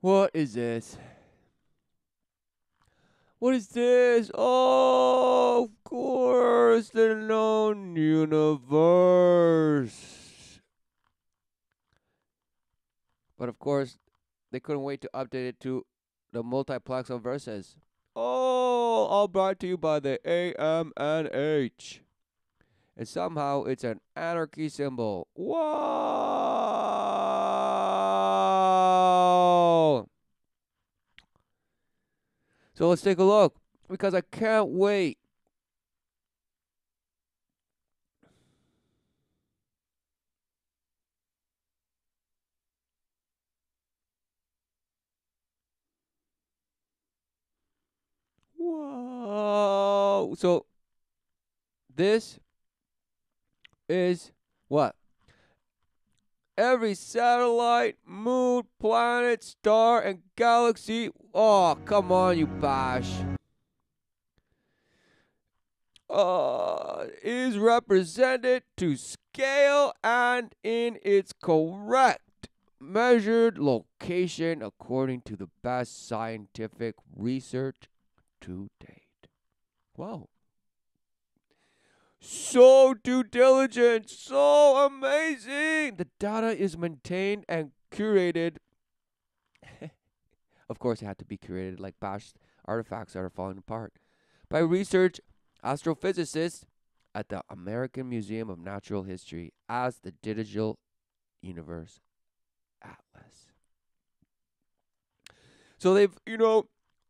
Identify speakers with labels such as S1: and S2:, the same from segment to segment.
S1: What is this? What is this? Oh, of course, the known universe. But of course, they couldn't wait to update it to the multiplex of verses. Oh, all brought to you by the AMNH. And somehow it's an anarchy symbol. Whoa! So let's take a look, because I can't wait. Whoa! So this is what? Every satellite, moon, planet, star, and galaxy. Oh, come on, you bash. Is represented to scale and in its correct measured location according to the best scientific research to date. Wow. So due diligent, so amazing. The data is maintained and curated. Of course, it had to be curated like bash artifacts that are falling apart by research astrophysicists at the American Museum of Natural History as the Digital Universe Atlas. So they've,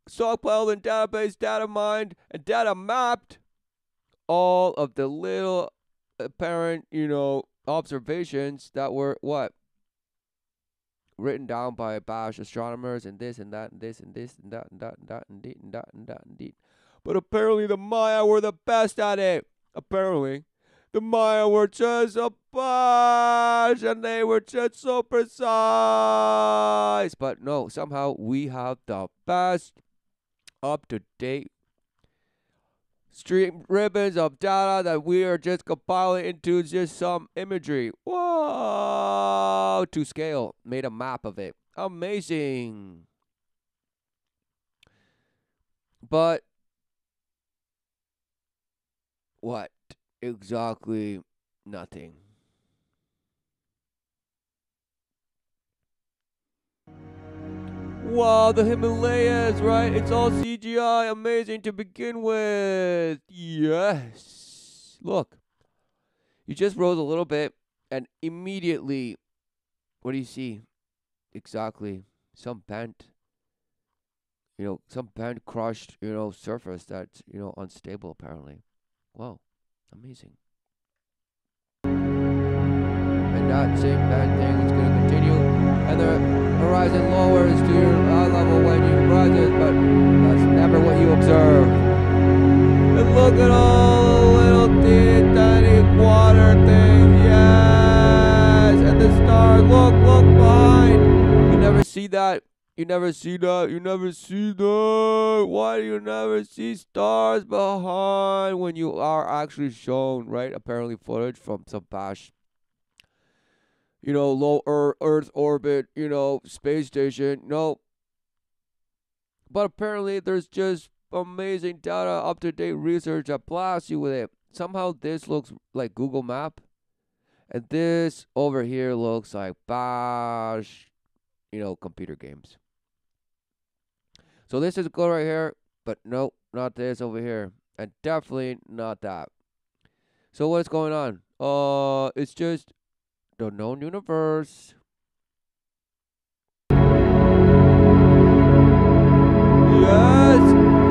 S1: stockpiled and database, data mined, and data mapped all of the little apparent, observations that were what? Written down by bash astronomers and this and that and this and this and that and that and that and that and that and that and that. But apparently the Maya were the best at it. Apparently. The Maya were just a bunch and they were just so precise. But no, somehow we have the best up-to-date stream ribbons of data that we are just compiling into just some imagery. Whoa! To scale. Made a map of it. Amazing. But what? Exactly nothing. Wow, the Himalayas, right? It's all CGI. Amazing to begin with. Yes. Look. You just rose a little bit and immediately, what do you see? Exactly. Some bent, crushed, surface that's, unstable apparently. Wow. Amazing. And that same bad thing is going to continue. And the horizon lowers to your eye level when you rises, but that's never what you observe. And look at all the little teeny tiny water things. Yes! And the stars. Look behind. You never see that. You never see that. You never see that. Why do you never see stars behind when you are actually shown, right? Apparently footage from some bash, low Earth orbit, space station. No. But apparently there's just amazing data, up-to-date research that blasts you with it. Somehow this looks like Google Map. And this over here looks like bash, computer games. So this is good right here, but nope, not this over here. And definitely not that. So what's going on? It's just the known universe. Yes!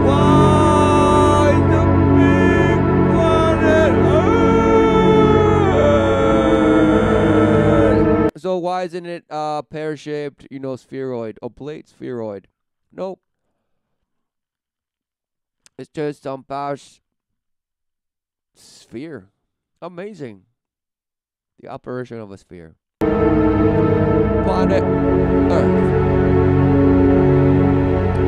S1: Why the big planet Earth? So why isn't it pear-shaped, spheroid, oblate spheroid? Nope. It's just some bash sphere. Amazing. The apparition of a sphere. Planet Earth.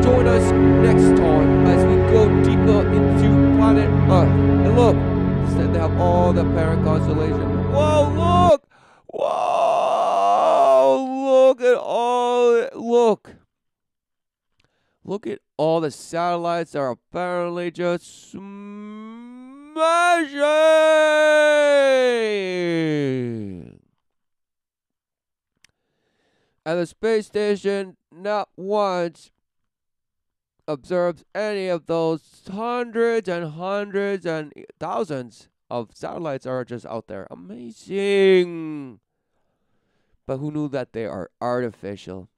S1: Join us next time as we go deeper into planet Earth. And look, instead they have all the parent constellation. Whoa, look! Whoa! Look at all it. Look. Look at all the satellites that are apparently just smashing. And the space station not once observes any of those hundreds and hundreds and thousands of satellites are just out there. Amazing. But who knew that they are artificial?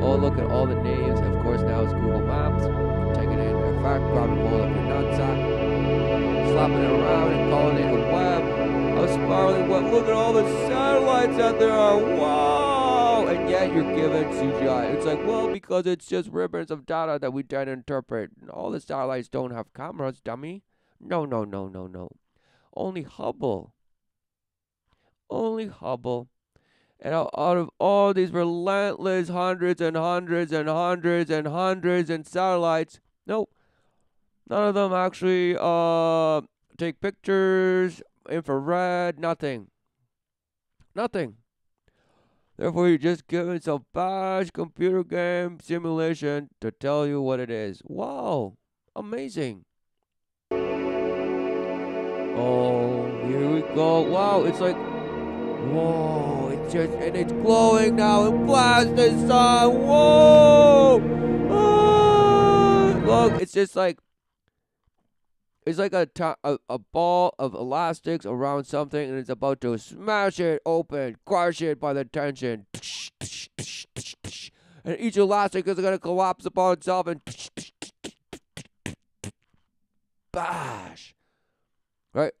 S1: Oh, look at all the names. Of course, now it's Google Maps. Taking it in their fact, grabbing hold of your nutsack, slapping it around and calling it a web. A spiraling web. Look at all the satellites that there are. Wow! And yet you're given CGI. It's like, well, because it's just ribbons of data that we try to interpret. All the satellites don't have cameras, dummy. No. Only Hubble. Only Hubble. And out of all these relentless hundreds and hundreds and hundreds and hundreds and satellites, nope, none of them actually take pictures, infrared, nothing. Therefore, you're just given some bash computer game simulation to tell you what it is. Wow, amazing. Oh, here we go. Wow, it's like, whoa, it's glowing now and blast the sun. Whoa! Ah! Look, it's just like, it's like a ball of elastics around something and it's about to smash it open, crush it by the tension. And each elastic is going to collapse upon itself and bash. Right?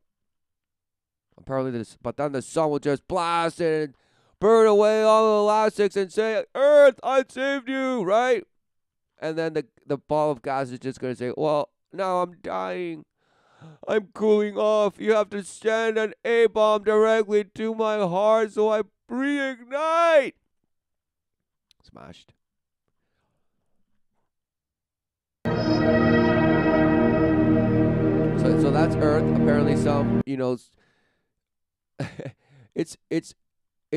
S1: Apparently this, but then the sun will just blast it and burn away all the elastics and say, Earth, I saved you, right? And then the ball of gas is just going to say, well, now I'm dying. I'm cooling off. You have to send an A-bomb directly to my heart so I reignite. Smashed. So that's Earth. Apparently some, it's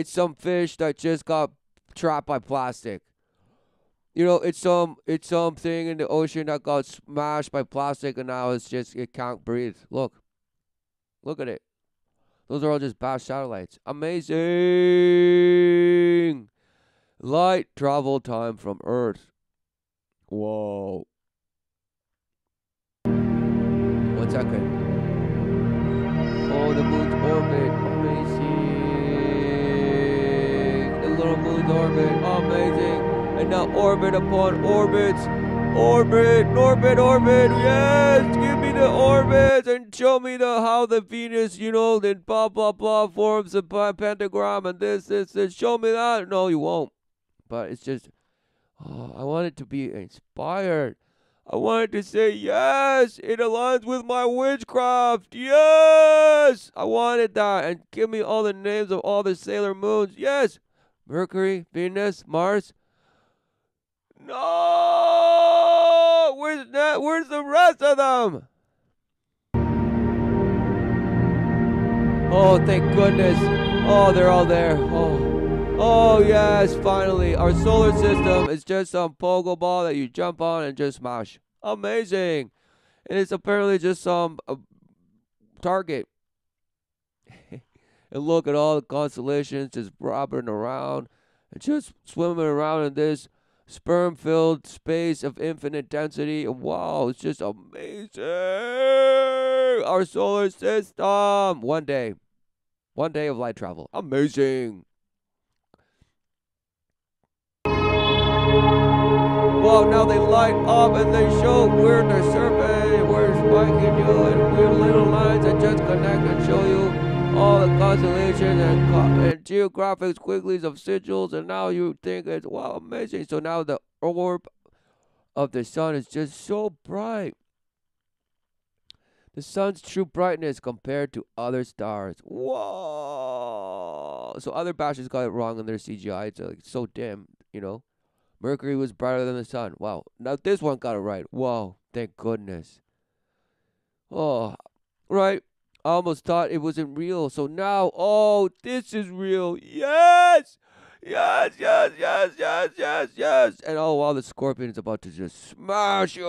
S1: some fish that just got trapped by plastic. It's something in the ocean that got smashed by plastic and now it can't breathe. Look at it. Those are all just bash satellites. Amazing. Light travel time from Earth. Whoa. 1 second. Oh, the moon's orbit. Amazing. The little moon's orbit. Amazing. And now orbit upon orbits. Orbit. Yes, give me the orbits and show me how the Venus, then blah, blah, blah, forms a pentagram and this. Show me that. No, you won't. But it's just, I want it to be inspired. I wanted to say, yes, it aligns with my witchcraft. Yes, I wanted that. And give me all the names of all the Sailor Moons. Yes, Mercury, Venus, Mars. No, where's the rest of them? Oh, thank goodness. Oh, they're all there. Oh, yes, finally. Our solar system is just some pogo ball that you jump on and just smash. Amazing. And it's apparently just some target. And look at all the constellations just bobbing around and just swimming around in this sperm-filled space of infinite density. And wow, it's just amazing. Our solar system. One day of light travel. Amazing. Well, now they light up and they show where they're surfing, where it's spiking you, and weird little lines that just connect and show you all the constellations and geographic squigglies of sigils, and now you think it's, wow, amazing. So now the orb of the sun is just so bright. The sun's true brightness compared to other stars. Whoa! So other bashes got it wrong in their CGI. It's like so dim, Mercury was brighter than the sun. Wow. Now this one got it right. Whoa. Thank goodness. Oh, right. I almost thought it wasn't real. So now, this is real. Yes! Yes, yes, yes, yes, yes, yes. And all while the scorpion is about to just smash you.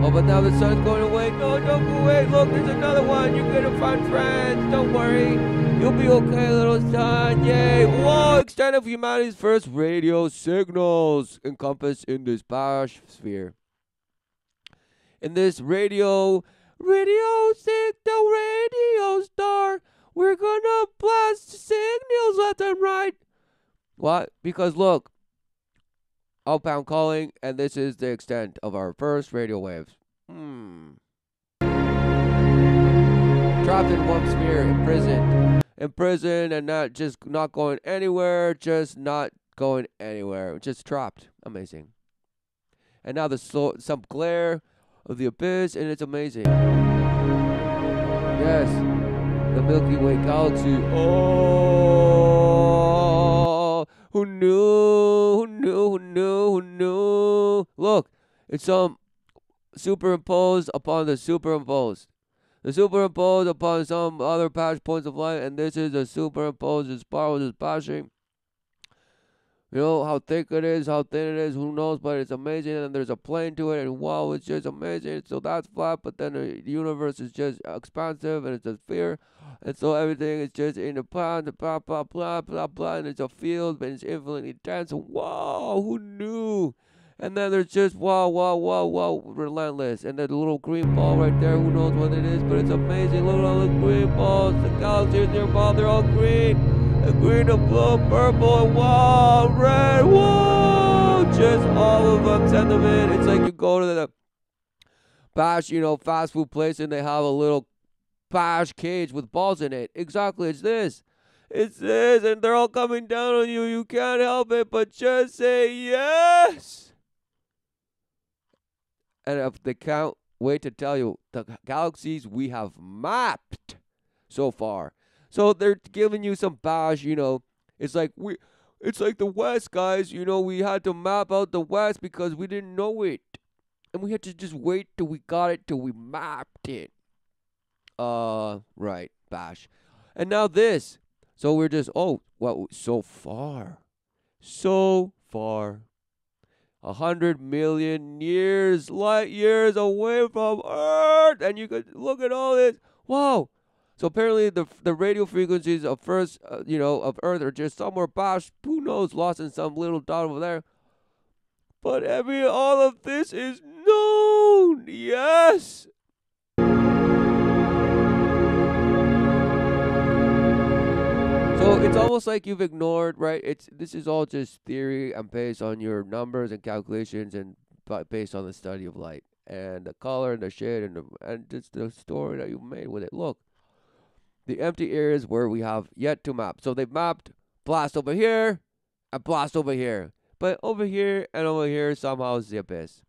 S1: Oh, but now the sun's going away. No, don't go away. Look, there's another one. You're going to find friends. Don't worry. You'll be okay, little son. Yay. Whoa, extent of humanity's first radio signals encompassed in this Bash sphere. In this radio signal, radio star, we're going to blast signals left and right. What? Because look, outbound calling, and this is the extent of our first radio waves. Trapped in one sphere, imprisoned, and not going anywhere, just trapped. Amazing. And now some glare of the abyss, and it's amazing. Yes, the Milky Way galaxy. Oh, who knew? Look, it's superimposed upon the superimposed. The superimposed upon some other past points of light, and this is a superimposed. The spiral is bashing. You know how thick it is, how thin it is, who knows, but it's amazing, and there's a plane to it, and wow, it's just amazing. So that's flat, but then the universe is just expansive, and it's a sphere, and so everything is just in the pan, blah, blah, blah, blah, blah, and it's a field, but it's infinitely dense, and wow, who knew? And then there's just wow, relentless, and that little green ball right there, who knows what it is, but it's amazing. Look at all the green balls, the galaxies nearby, they're all green. Green and blue, purple, and wow, red, whoa! Just all of them, send them in. It's like you go to the Bash, fast food place, and they have a little Bash cage with balls in it. Exactly, it's this. It's this, and they're all coming down on you. You can't help it, but just say yes. And if they can't wait to tell you the galaxies we have mapped so far. So they're giving you some Bash, it's like the West, guys, we had to map out the West because we didn't know it. And we had to just wait till we got it, till we mapped it. Right, Bash. And now this. So we're just, so far. 100 million light years away from Earth. And you could look at all this. Wow. So apparently the radio frequencies of of Earth are just somewhere Bash, who knows, lost in some little dot over there. But all of this is known. Yes. So it's almost like you've ignored, right? This is all just theory and based on your numbers and calculations and based on the study of light and the color and the shade and just the story that you made with it. Look. The empty areas where we have yet to map. So they've mapped blast over here and blast over here. But over here and over here somehow is the abyss.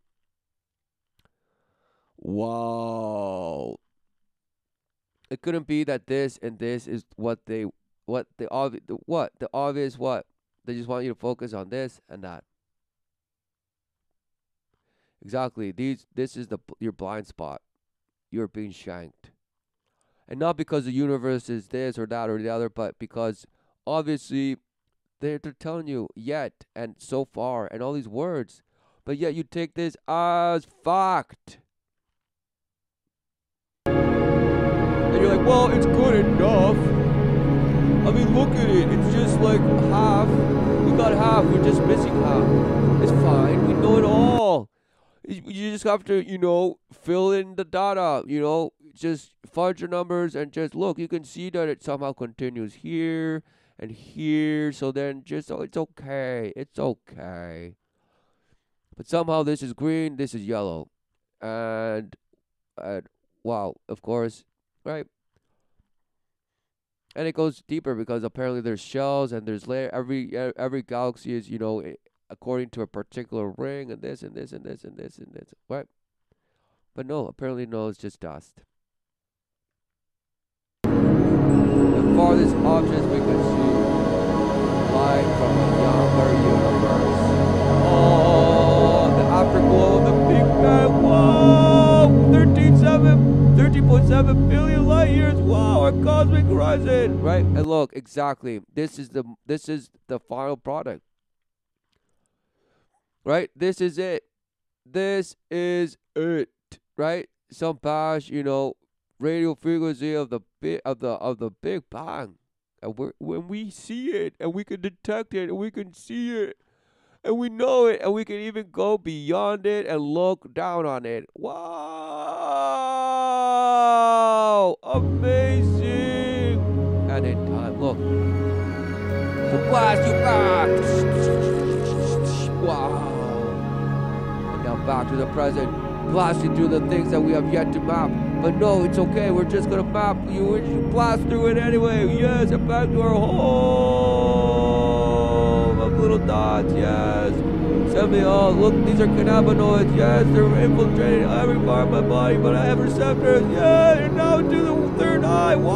S1: Wow. It couldn't be that this and this is the obvious. They just want you to focus on this and that. Exactly. This is your blind spot. You're being shanked. And not because the universe is this or that or the other, but because obviously they're telling you yet and so far and all these words. But yet you take this as fact. And you're like, well, it's good enough. I mean, look at it. It's just like half. We got half. We're just missing half. It's fine. We know it all. You just have to, fill in the data, just fudge your numbers and just look. You can see that it somehow continues here and here. So then it's okay. It's okay. But somehow this is green, this is yellow. And wow, of course, right? And it goes deeper because apparently there's shells and there's every galaxy is, according to a particular ring and this and this and this and this and this. Right? But no, apparently no, it's just dust. The farthest objects we can see light from a younger universe. Oh, the afterglow of the Big Bang. Whoa! 13.7 7 billion light years. Wow, our cosmic horizon, right? And look, exactly. This is the final product, right? This is it. This is it, right? Some bash, radio frequency of the Big Bang, and when we see it, and we can detect it, and we can see it, and we know it, and we can even go beyond it and look down on it. Wow! Amazing! And in time, look. To blast you back! Wow! And now back to the present, blasting through the things that we have yet to map. But no, it's okay, we're just gonna map you, we're just blast through it anyway. Yes, and back to our home of little dots, yes. Send me all. Look, these are cannabinoids, yes, they're infiltrating every part of my body, but I have receptors, yeah, and now to the third eye, whoa!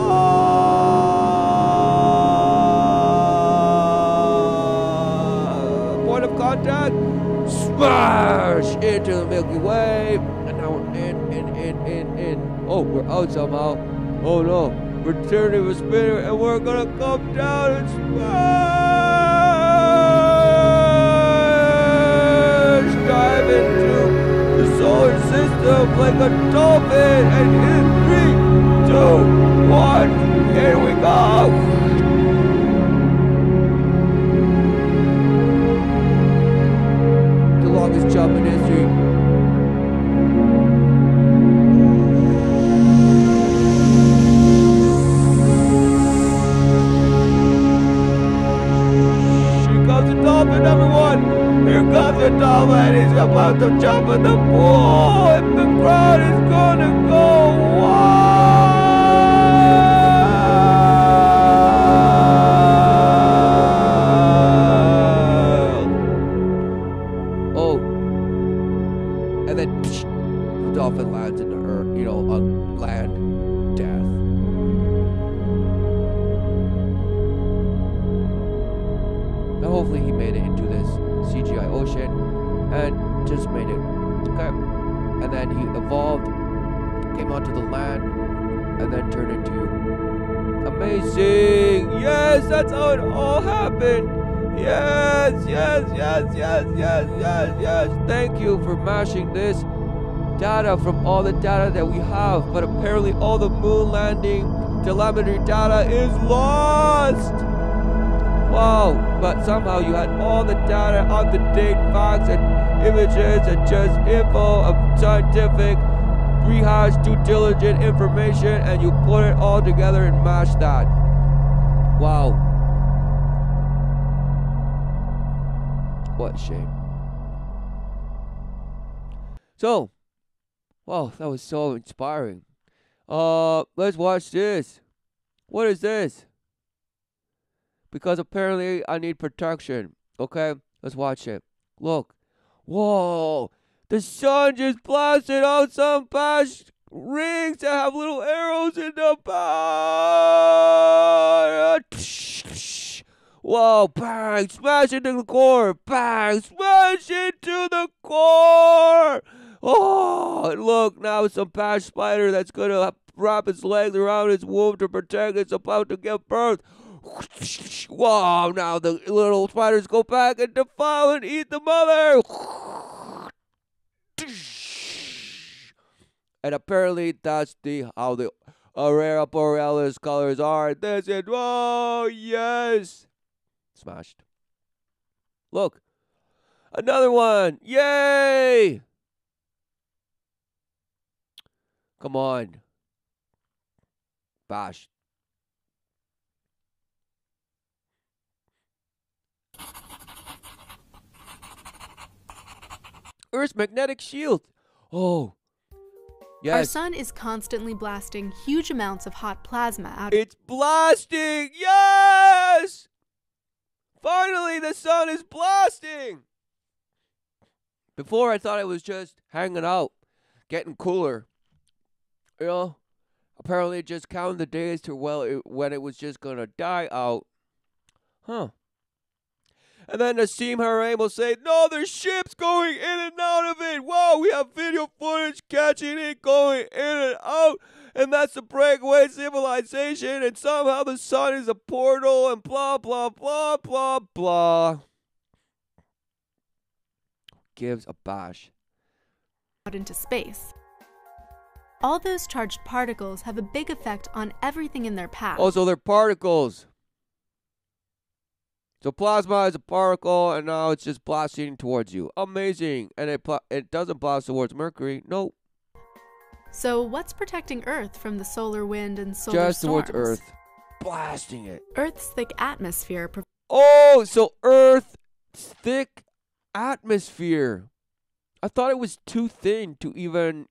S1: Point of contact, smash into the Milky Way, and now we're in. Oh, we're out somehow. Oh no, we're turning a spinner, and we're gonna come down and smash! Dive into the solar system like a dolphin, and in 3, 2, 1, here we go! The longest jump in history. Everyone, here comes the dolphin. He's about to jump in the pool, and the crowd is gonna go wild. Oh, and then the dolphin lands in the earth, on land. Death. Now hopefully he made it into this CGI ocean and just made it. Okay. And then he evolved, came onto the land, and then turned into amazing. Yes, that's how it all happened. Yes. Thank you for mashing this data from all the data that we have. But apparently all the moon landing telemetry data is lost. Wow, but somehow you had all the data, up-to-date facts and images and just info of scientific, rehashed, due diligent information, and you put it all together and mashed that. Wow. What a shame. So, wow, that was so inspiring. Let's watch this. What is this? Because apparently I need protection. Okay, let's watch it. Look. Whoa. The sun just blasted out some past rings that have little arrows in the back. Whoa, bang, smash into the core. Bang, smash into the core. Oh, look, now some past spider that's going to wrap its legs around its womb to protect it's about to give birth. Wow, now the little spiders go back and defile and eat the mother. And apparently that's how the aurora borealis colors are. This is, oh yes, smashed. Look, another one. Yay! Come on, bash. Earth's magnetic shield. Oh, yes.
S2: Our sun is constantly blasting huge amounts of hot plasma out.
S1: It's blasting. Yes! Finally, the sun is blasting. Before, I thought it was just hanging out, getting cooler. Apparently just counting the days to when it was just gonna die out. Huh. And then Nassim Harim will say, no, there's ships going in and out of it. Whoa, we have video footage catching it going in and out. And that's the breakaway civilization. And somehow the sun is a portal and blah, blah, blah, blah, blah. Gives a bash.
S2: Out into space. All those charged particles have a big effect on everything in their path.
S1: Also, they're particles. So plasma is a particle, and now it's just blasting towards you. Amazing. And it doesn't blast towards Mercury. Nope.
S2: So what's protecting Earth from the solar wind and solar
S1: Just
S2: storms?
S1: towards Earth. Blasting it.
S2: Earth's thick atmosphere.
S1: Oh, so Earth's thick atmosphere. I thought it was too thin to even,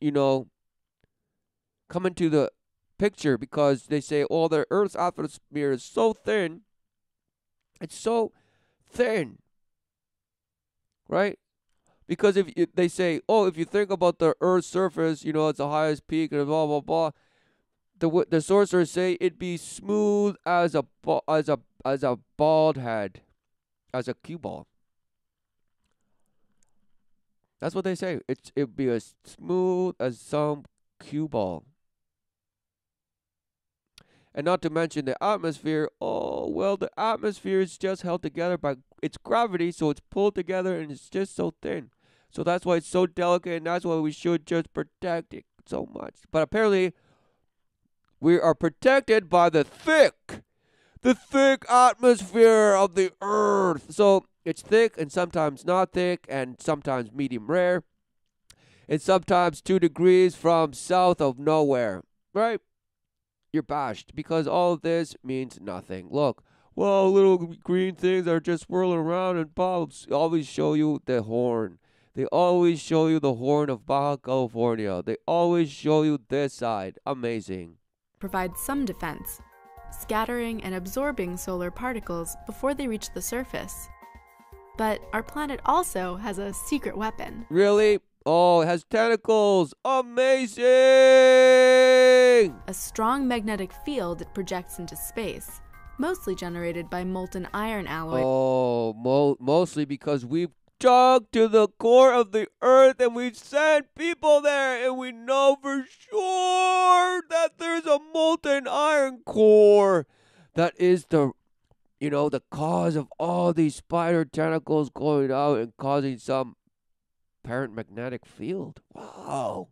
S1: come into the picture, because they say, oh, the Earth's atmosphere is so thin. It's so thin. Right? Because if they say, oh, if you think about the Earth's surface, it's the highest peak and blah, blah, blah. The sorcerers say it'd be smooth as a bald head. As a cue ball. That's what they say. It'd be as smooth as some cue ball. And not to mention the atmosphere. Oh, well, the atmosphere is just held together by its gravity, so it's pulled together and it's just so thin. So that's why it's so delicate, and that's why we should just protect it so much. But apparently, we are protected by the thick atmosphere of the Earth. So it's thick and sometimes not thick and sometimes medium rare. And sometimes 2 degrees from south of nowhere. Right? You're bashed because all of this means nothing. Look, well, little green things are just swirling around and bulbs always show you the horn. They always show you the horn of Baja California. They always show you this side. Amazing.
S2: Provide some defense, scattering and absorbing solar particles before they reach the surface. But our planet also has a secret weapon.
S1: Really? Oh, it has tentacles. Amazing!
S2: A strong magnetic field it projects into space, mostly generated by molten iron alloy.
S1: Oh, mostly because we've dug to the core of the Earth and we've sent people there, and we know for sure that there's a molten iron core that is the cause of all these spider tentacles going out and causing some apparent magnetic field. Wow.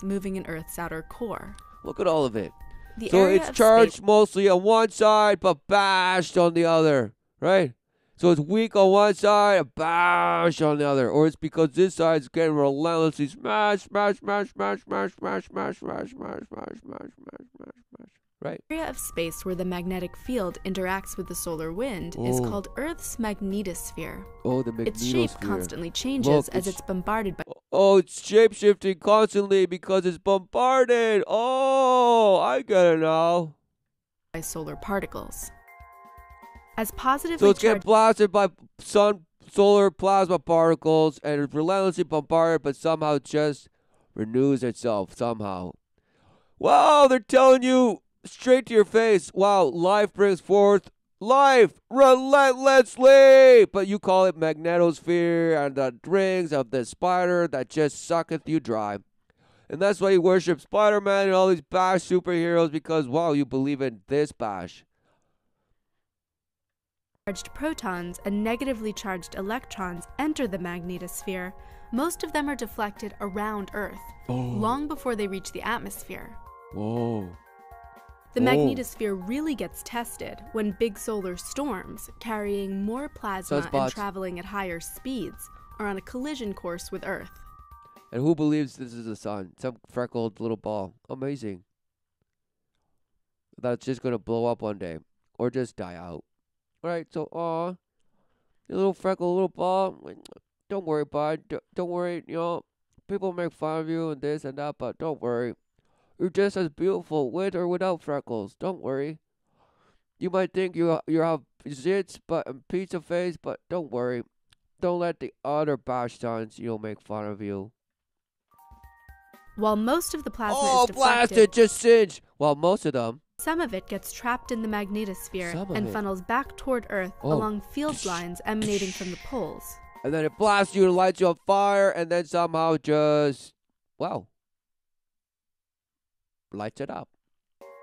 S2: Moving in Earth's outer core.
S1: Look at all of it.
S2: The
S1: So
S2: area
S1: it's
S2: of
S1: charged
S2: space
S1: mostly on one side, but bashed on the other, right? So it's weak on one side and bash on the other. Or it's because this side's getting relentlessly smash, smash, smash, smash, smash, smash, smash, smash, smash, smash, smash, smash, smash, smash. Right.
S2: The area of space where the magnetic field interacts with the solar wind is called Earth's magnetosphere.
S1: Oh, the magnetosphere.
S2: Its shape constantly changes as it's bombarded by
S1: it's shape-shifting constantly because it's bombarded. Oh, I get it now.
S2: solar particles. As positively
S1: So it's getting
S2: charged
S1: blasted by solar plasma particles, and it's relentlessly bombarded, but somehow it just renews itself somehow. Wow, they're telling you straight to your face. Wow, life brings forth life relentlessly. But you call it magnetosphere and the rings of the spider that just sucketh you dry. And that's why you worship Spider-Man and all these bash superheroes, because, wow, you believe in this bash.
S2: charged protons and negatively charged electrons enter the magnetosphere, most of them are deflected around Earth, long before they reach the atmosphere.
S1: Whoa.
S2: The magnetosphere really gets tested when big solar storms, carrying more plasma and traveling at higher speeds, are on a collision course with Earth.
S1: And who believes this is the sun? Some freckled little ball. Amazing. That's just going to blow up one day. Or just die out. Alright, so, your little freckled little ball. Don't worry, bud. Don't worry, people make fun of you and this and that, but don't worry. You're just as beautiful with or without freckles. Don't worry. You might think you have zits, but and pizza face, but don't worry. Don't let the other bash sons, make fun of you.
S2: While most of the plasma is deflected,
S1: blasted, just singe. Well, most of them.
S2: Some of it gets trapped in the magnetosphere and funnels back toward Earth along field lines emanating from the poles.
S1: And then it blasts you and lights you on fire, and then somehow just, well, lights it up.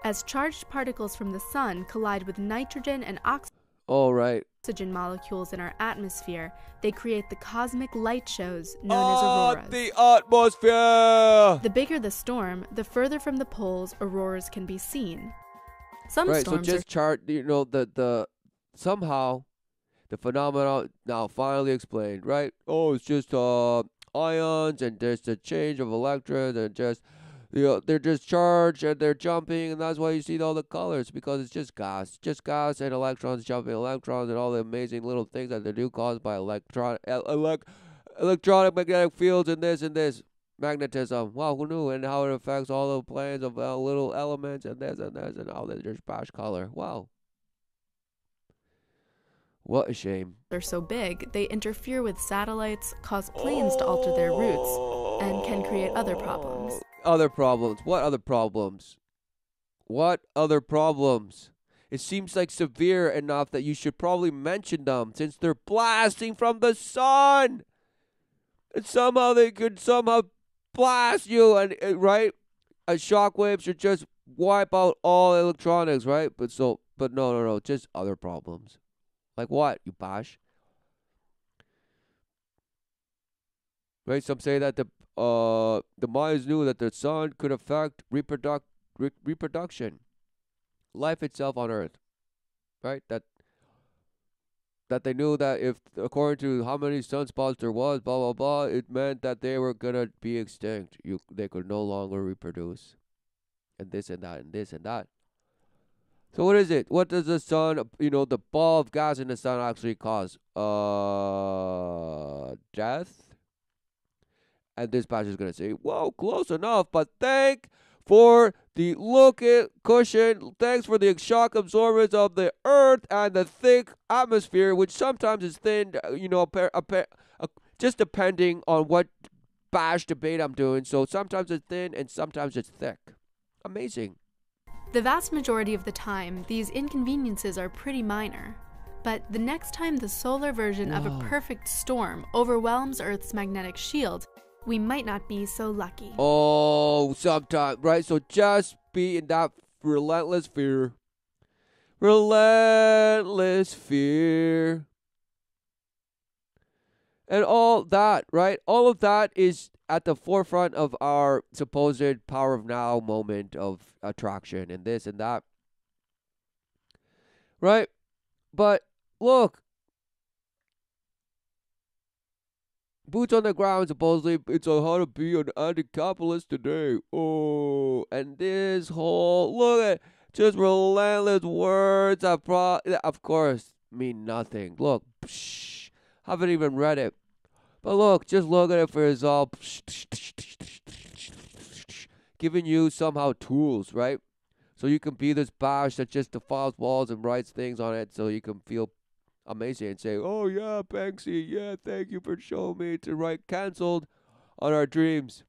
S2: As charged particles from the sun collide with nitrogen and oxygen molecules in our atmosphere, they create the cosmic light shows known as auroras.
S1: The atmosphere!
S2: The bigger the storm, the further from the poles auroras can be seen. Some storms
S1: so just somehow the phenomenon now finally explained, right? Oh, it's just ions and there's a change of electrons and just they're just charged and they're jumping, and that's why you see all the colors, because it's just gas and electrons jumping electrons and all the amazing little things that they do caused by electronic magnetic fields and this magnetism. Wow, who knew? And how it affects all the planes of little elements and this and all that. There's bash color. Wow. What a shame.
S2: They're so big, they interfere with satellites, cause planes to alter their routes, and can create other problems.
S1: Other problems? What other problems? What other problems? It seems like severe enough that you should probably mention them, since they're blasting from the sun. And somehow they could blast you, and right? Shockwaves should just wipe out all electronics, right? But no, just other problems. Like what, you bash? Right? Some say that the Mayans knew that the sun could affect reproduction, life itself on Earth. Right? That they knew that if, according to how many sunspots there was, blah blah blah, it meant that they were gonna be extinct. They could no longer reproduce, and this and that and this and that. So what is it? What does the sun, the ball of gas in the sun actually cause? Death? And this passage is going to say, whoa, close enough, but thank for the cushion, thanks for the shock absorbance of the earth and the thick atmosphere, which sometimes is thin, just depending on what bash debate I'm doing. So sometimes it's thin and sometimes it's thick. Amazing.
S2: The vast majority of the time, these inconveniences are pretty minor. But the next time the solar version of a perfect storm overwhelms Earth's magnetic shield, we might not be so lucky.
S1: Oh, sometimes, right? So just be in that relentless fear. Relentless fear. And all that, right? All of that is at the forefront of our supposed power of now moment of attraction and this and that. Right? But look, boots on the ground, supposedly, it's how to be an anti-capitalist today. Oh, and this whole, look at, just relentless words of course, mean nothing. Look, haven't even read it. But look, just look at it for yourself. Giving you somehow tools, right? So you can be this bash that just defiles walls and writes things on it, so you can feel amazing and say, oh yeah, Banksy, yeah, thank you for showing me to write cancelled on our dreams.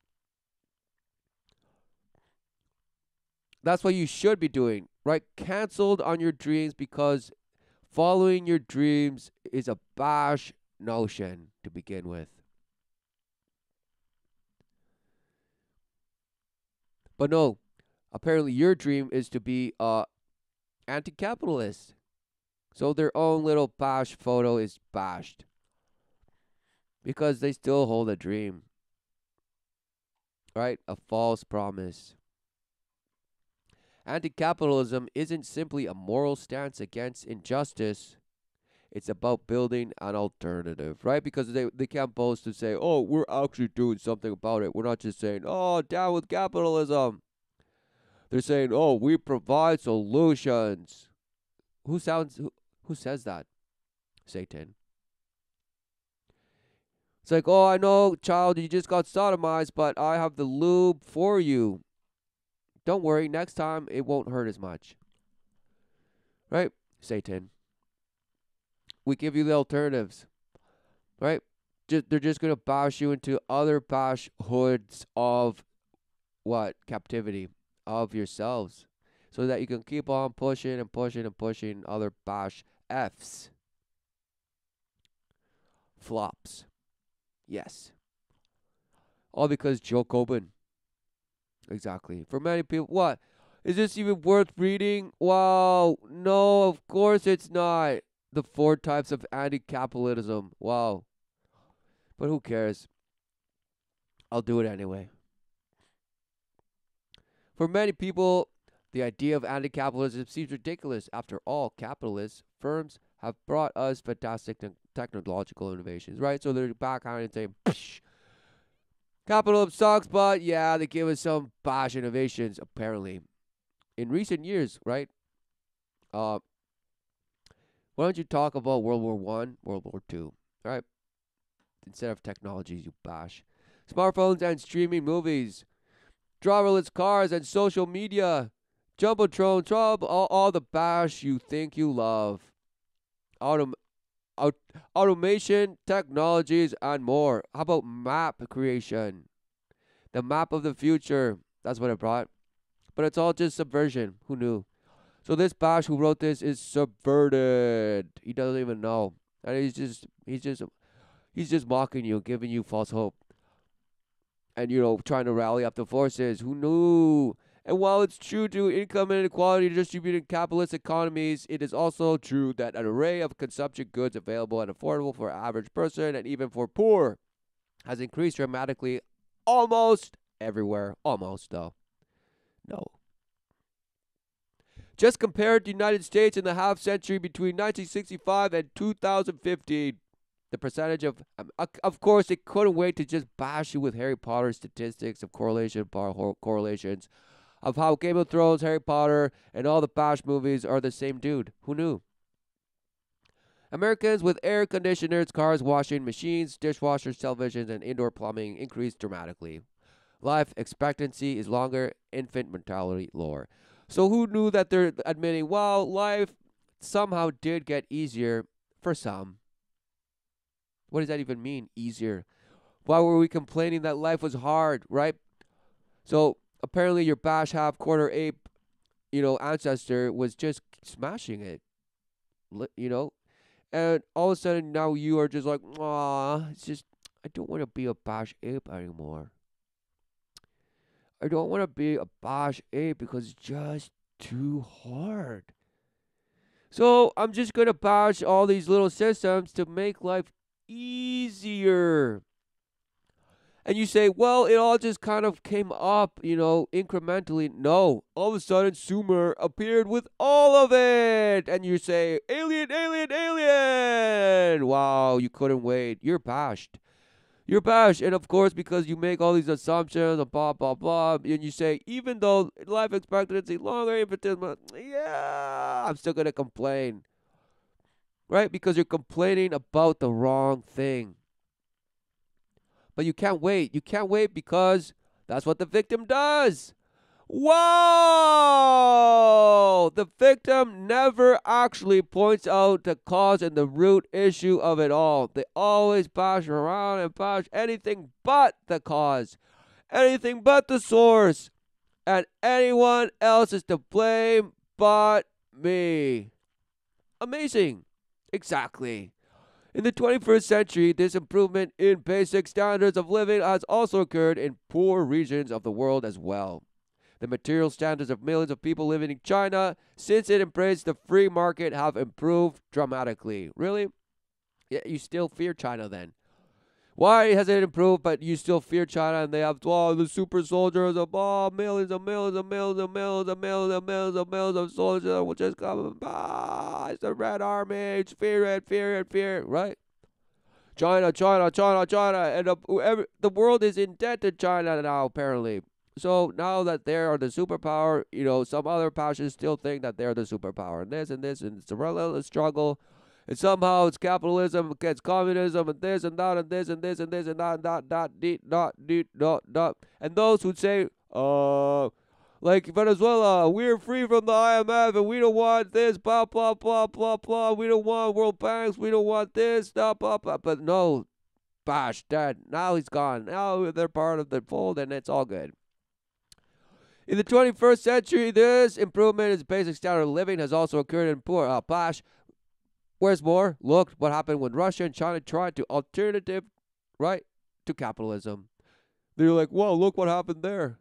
S1: That's what you should be doing, right? Cancelled on your dreams, because following your dreams is a bash notion to begin with. But no, apparently your dream is to be anti-capitalist. So their own little bash photo is bashed, because they still hold a dream, right? A false promise. Anti-capitalism isn't simply a moral stance against injustice. It's about building an alternative, right? Because they can't boast to say, oh, we're actually doing something about it. We're not just saying, oh, down with capitalism. They're saying, oh, we provide solutions. Who says that? Satan. It's like, oh, I know, child, you just got sodomized, but I have the lube for you. Don't worry, next time it won't hurt as much. Right? Satan. We give you the alternatives. Right? They're just going to bash you into other bash hoods of what? Captivity. Of yourselves. so that you can keep on pushing and pushing and pushing other bash Fs. Flops. Yes. All because Joe Coben. Exactly. For many people, what? Is this even worth reading? Wow. No, of course it's not. The 4 types of anti-capitalism. Wow. But who cares? I'll do it anyway. For many people, the idea of anti-capitalism seems ridiculous. After all, capitalist firms have brought us fantastic technological innovations, right? So they're backhanding and saying, psh, capitalism sucks, but yeah, they give us some bash innovations, apparently. In recent years, right? Why don't you talk about World War One, World War Two, right? Instead of technologies, you bash. Smartphones and streaming movies, driverless cars and social media, jumbotron, all the bash you think you love. Autom- automation, technologies, and more. How about map creation? The map of the future. That's what I brought. But it's all just subversion. Who knew? So this bash who wrote this is subverted. He doesn't even know. And he's just mocking you, giving you false hope. And, trying to rally up the forces. Who knew? And while it's true to income inequality distributed in capitalist economies, it is also true that an array of consumption goods available and affordable for average person and even for poor has increased dramatically almost everywhere. Almost, though. No. Just compare the United States in the half century between 1965 and 2015. The percentage of course, it couldn't wait to just bash you with Harry Potter statistics of correlations of how Game of Thrones, Harry Potter, and all the bash movies are the same dude. Who knew? Americans with air conditioners, cars, washing machines, dishwashers, televisions, and indoor plumbing increased dramatically. Life expectancy is longer, infant mortality lower. So who knew that they're admitting, well, life somehow did get easier for some. What does that even mean, easier? Why were we complaining that life was hard, right? So apparently your bash half quarter ape, ancestor was just smashing it, and all of a sudden now you are just like, it's just, I don't want to be a bash ape anymore. I don't want to be a bash ape because it's just too hard. So I'm just going to bash all these little systems to make life easier. And you say, well, it all just kind of came up, incrementally. No. All of a sudden, Sumer appeared with all of it. And you say, alien, alien, alien. Wow, you couldn't wait. You're bashed. You're bashed. And of course, because you make all these assumptions and blah, blah, blah. And you say, even though life expectancy longer, yeah, I'm still going to complain. Right? Because you're complaining about the wrong thing. But you can't wait. You can't wait because that's what the victim does. Whoa! The victim never actually points out the cause and the root issue of it all. They always bash around and bash anything but the cause, anything but the source, and anyone else is to blame but me. Amazing. Exactly. In the 21st century, this improvement in basic standards of living has also occurred in poor regions of the world as well. The material standards of millions of people living in China, since it embraced the free market, have improved dramatically. Really? Yeah, you still fear China then. Why has it improved, but you still fear China and they have the super soldiers of millions and millions and millions and millions and millions and millions and millions of soldiers will just come it's the Red Army, it's fear it, fear it, fear it, right? China, China, China, China, and the world is in debt to China now, apparently. So now that they are the superpower, some other passions still think that they're the superpower, and this, and it's a relentless struggle. And somehow it's capitalism against communism and this and that and this and this and this and that and that. And those who say, like Venezuela, we're free from the IMF and we don't want this, blah, blah, blah, blah, blah. We don't want World Banks, we don't want this, blah, blah, blah. But no, bash, dead. Now he's gone. Now they're part of the fold and it's all good. In the 21st century, this improvement in basic standard of living has also occurred in poor Bash. Where's more? Look what happened when Russia and China tried to alternative, right, to capitalism. They're like, whoa, look what happened there.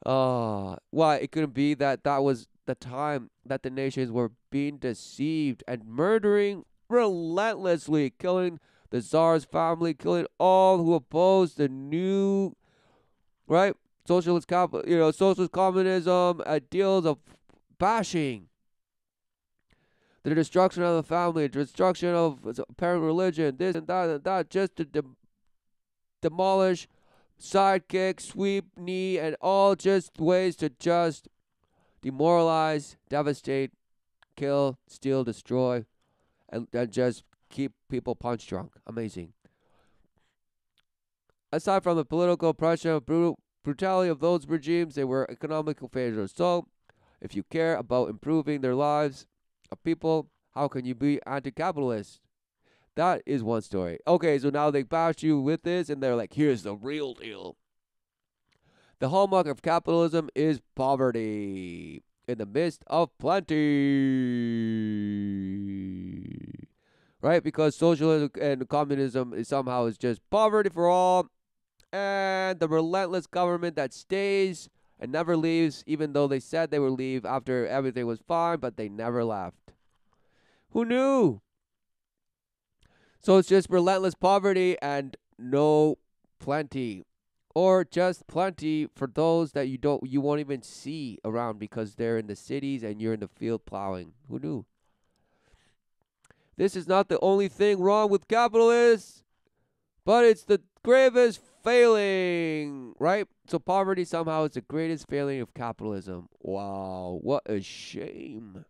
S1: Why? It couldn't be that was the time that the nations were being deceived and murdering relentlessly, killing the Tsar's family, killing all who opposed the new, right, socialist communism, ideals of bashing. The destruction of the family, destruction of parent religion, this and that, just to demolish, sidekick, sweep, knee, and all just ways to just demoralize, devastate, kill, steal, destroy, and just keep people punch drunk. Amazing. Aside from the political oppression and brutality of those regimes, they were economical failures. So, if you care about improving their lives of people, how can you be anti-capitalist? That is one story. Okay, so now they bash you with this, and they're like, here's the real deal. The hallmark of capitalism is poverty in the midst of plenty. Right? Because socialism and communism is somehow is just poverty for all, and the relentless government that stays and never leaves, even though they said they would leave after everything was fine, but they never left. Who knew? So it's just relentless poverty and no plenty. Or just plenty for those that you won't even see around because they're in the cities and you're in the field plowing. Who knew? This is not the only thing wrong with capitalists, but it's the gravest failing, right? So poverty somehow is the greatest failing of capitalism. Wow, what a shame.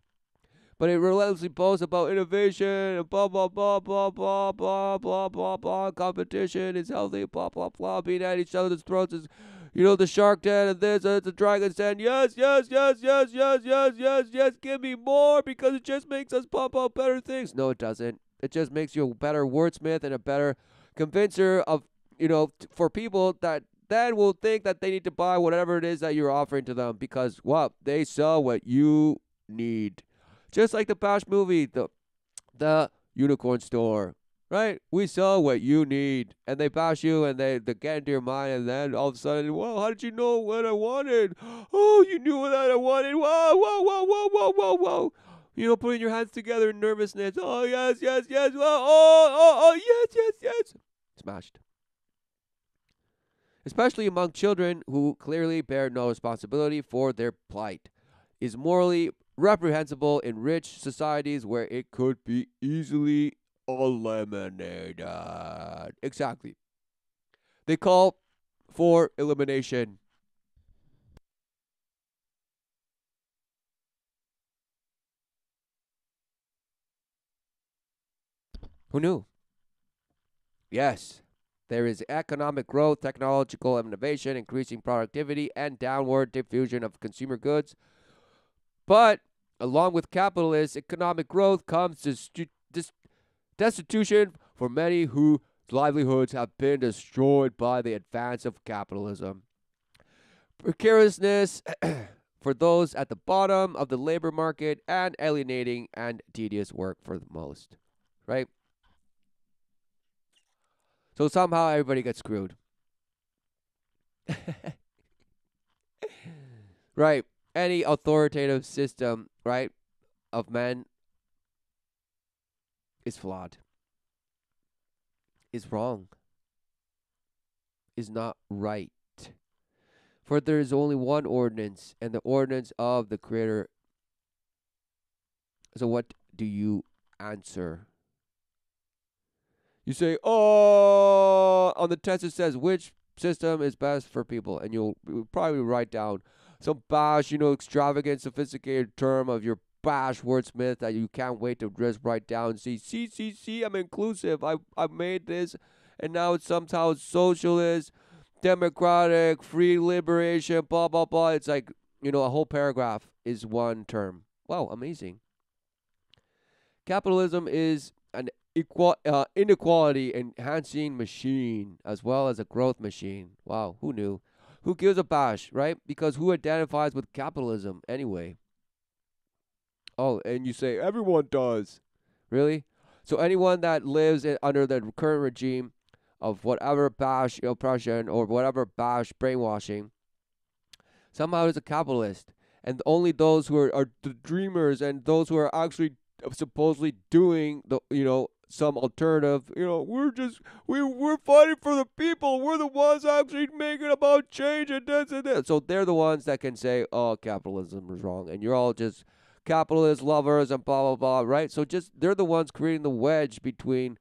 S1: But it relentlessly boasts about innovation and blah, blah, blah, blah, blah, blah, blah, blah, blah. Competition is healthy, blah, blah, blah. Being at each other's throats is, the shark den and this, the dragon's den. Yes, yes, yes, yes, yes, yes, yes, yes. Give me more because it just makes us pump out better things. No, it doesn't. It just makes you a better wordsmith and a better convincer of, for people that then will think that they need to buy whatever it is that you're offering to them because, they sell what you need. Just like the Bash movie, the unicorn store, right? We sell what you need, and they bash you, and they get into your mind, and then all of a sudden, whoa, how did you know what I wanted? Oh, you knew what I wanted. Whoa, whoa, whoa, whoa, whoa, whoa, whoa. Putting your hands together in nervousness. Oh, yes, yes, yes. Oh, yes, yes, yes. Smashed. Especially among children who clearly bear no responsibility for their plight, is morally reprehensible in rich societies where it could be easily eliminated. Exactly. They call for elimination. Who knew? Yes. There is economic growth, technological innovation, increasing productivity, and downward diffusion of consumer goods. But along with capitalist economic growth comes destitution for many whose livelihoods have been destroyed by the advance of capitalism. Precariousness for those at the bottom of the labor market, and alienating and tedious work for the most. Right? So somehow everybody gets screwed. Right. Any authoritative system, right, of men is flawed, is wrong, is not right. For there is only one ordinance, and the ordinance of the Creator. So what do you answer? You say, on the test it says which system is best for people, and you'll probably write down some bash, extravagant, sophisticated term of your bash wordsmith that you can't wait to just write down and see, I'm inclusive. I made this, and now it's somehow socialist, democratic, free liberation, blah, blah, blah. It's like, a whole paragraph is one term. Wow, amazing. Capitalism is an inequality enhancing machine as well as a growth machine. Wow, who knew? Who gives a bash, right? Because who identifies with capitalism anyway? Oh, and you say everyone does. Really? So anyone that lives under the current regime of whatever bash oppression or whatever bash brainwashing somehow is a capitalist. And only those who are the dreamers and those who are actually supposedly doing the some alternative, we're fighting for the people, we're the ones actually making about change and this and this. So they're the ones that can say, oh, capitalism is wrong and you're all just capitalist lovers and blah blah blah, right? So just they're the ones creating the wedge between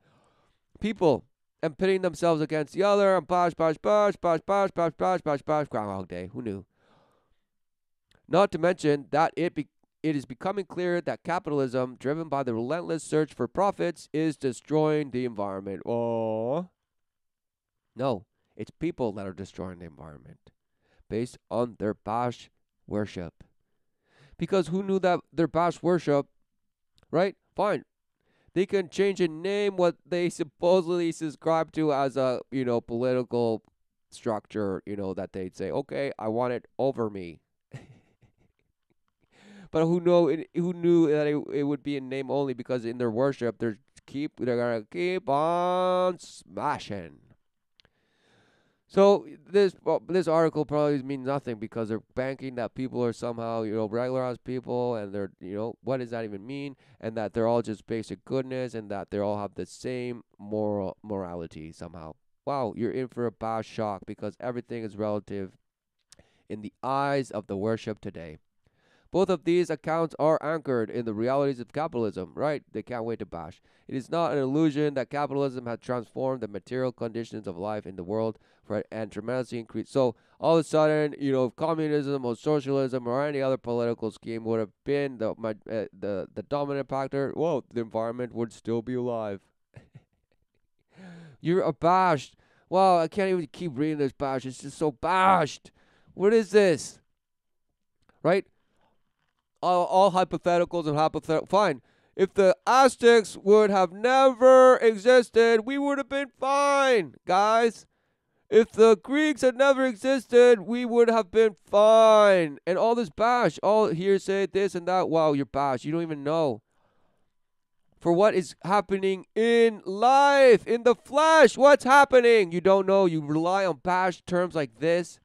S1: people and pitting themselves against the other and bash bash bash bash bash bash bash bash bash Groundhog Day. Who knew? Not to mention that it is becoming clear that capitalism, driven by the relentless search for profits, is destroying the environment. Oh, no, it's people that are destroying the environment based on their bash worship. Because who knew that their bash worship, right? Fine. They can change and name what they supposedly subscribe to as a, political structure, that they'd say, okay, I want it over me. But who knew that it would be in name only, because in their worship they're gonna keep on smashing. So this article probably means nothing because they're banking that people are somehow regularized people, and they're what does that even mean, and that they're all just basic goodness, and that they all have the same morality somehow. Wow, you're in for a bad shock because everything is relative in the eyes of the worship today. Both of these accounts are anchored in the realities of capitalism, right? They can't wait to bash. It is not an illusion that capitalism has transformed the material conditions of life in the world and tremendously increased. So all of a sudden, if communism or socialism or any other political scheme would have been the dominant factor, well, the environment would still be alive. You're abashed. Wow, I can't even keep reading this bash. It's just so bashed. What is this? Right? All hypotheticals and hypothetical. Fine. If the Aztecs would have never existed, we would have been fine, guys. If the Greeks had never existed, we would have been fine. And all this bash, all hearsay, this and that. Wow, you're bash. You don't even know. For what is happening in life, in the flesh, what's happening? You don't know. You rely on bash terms like this.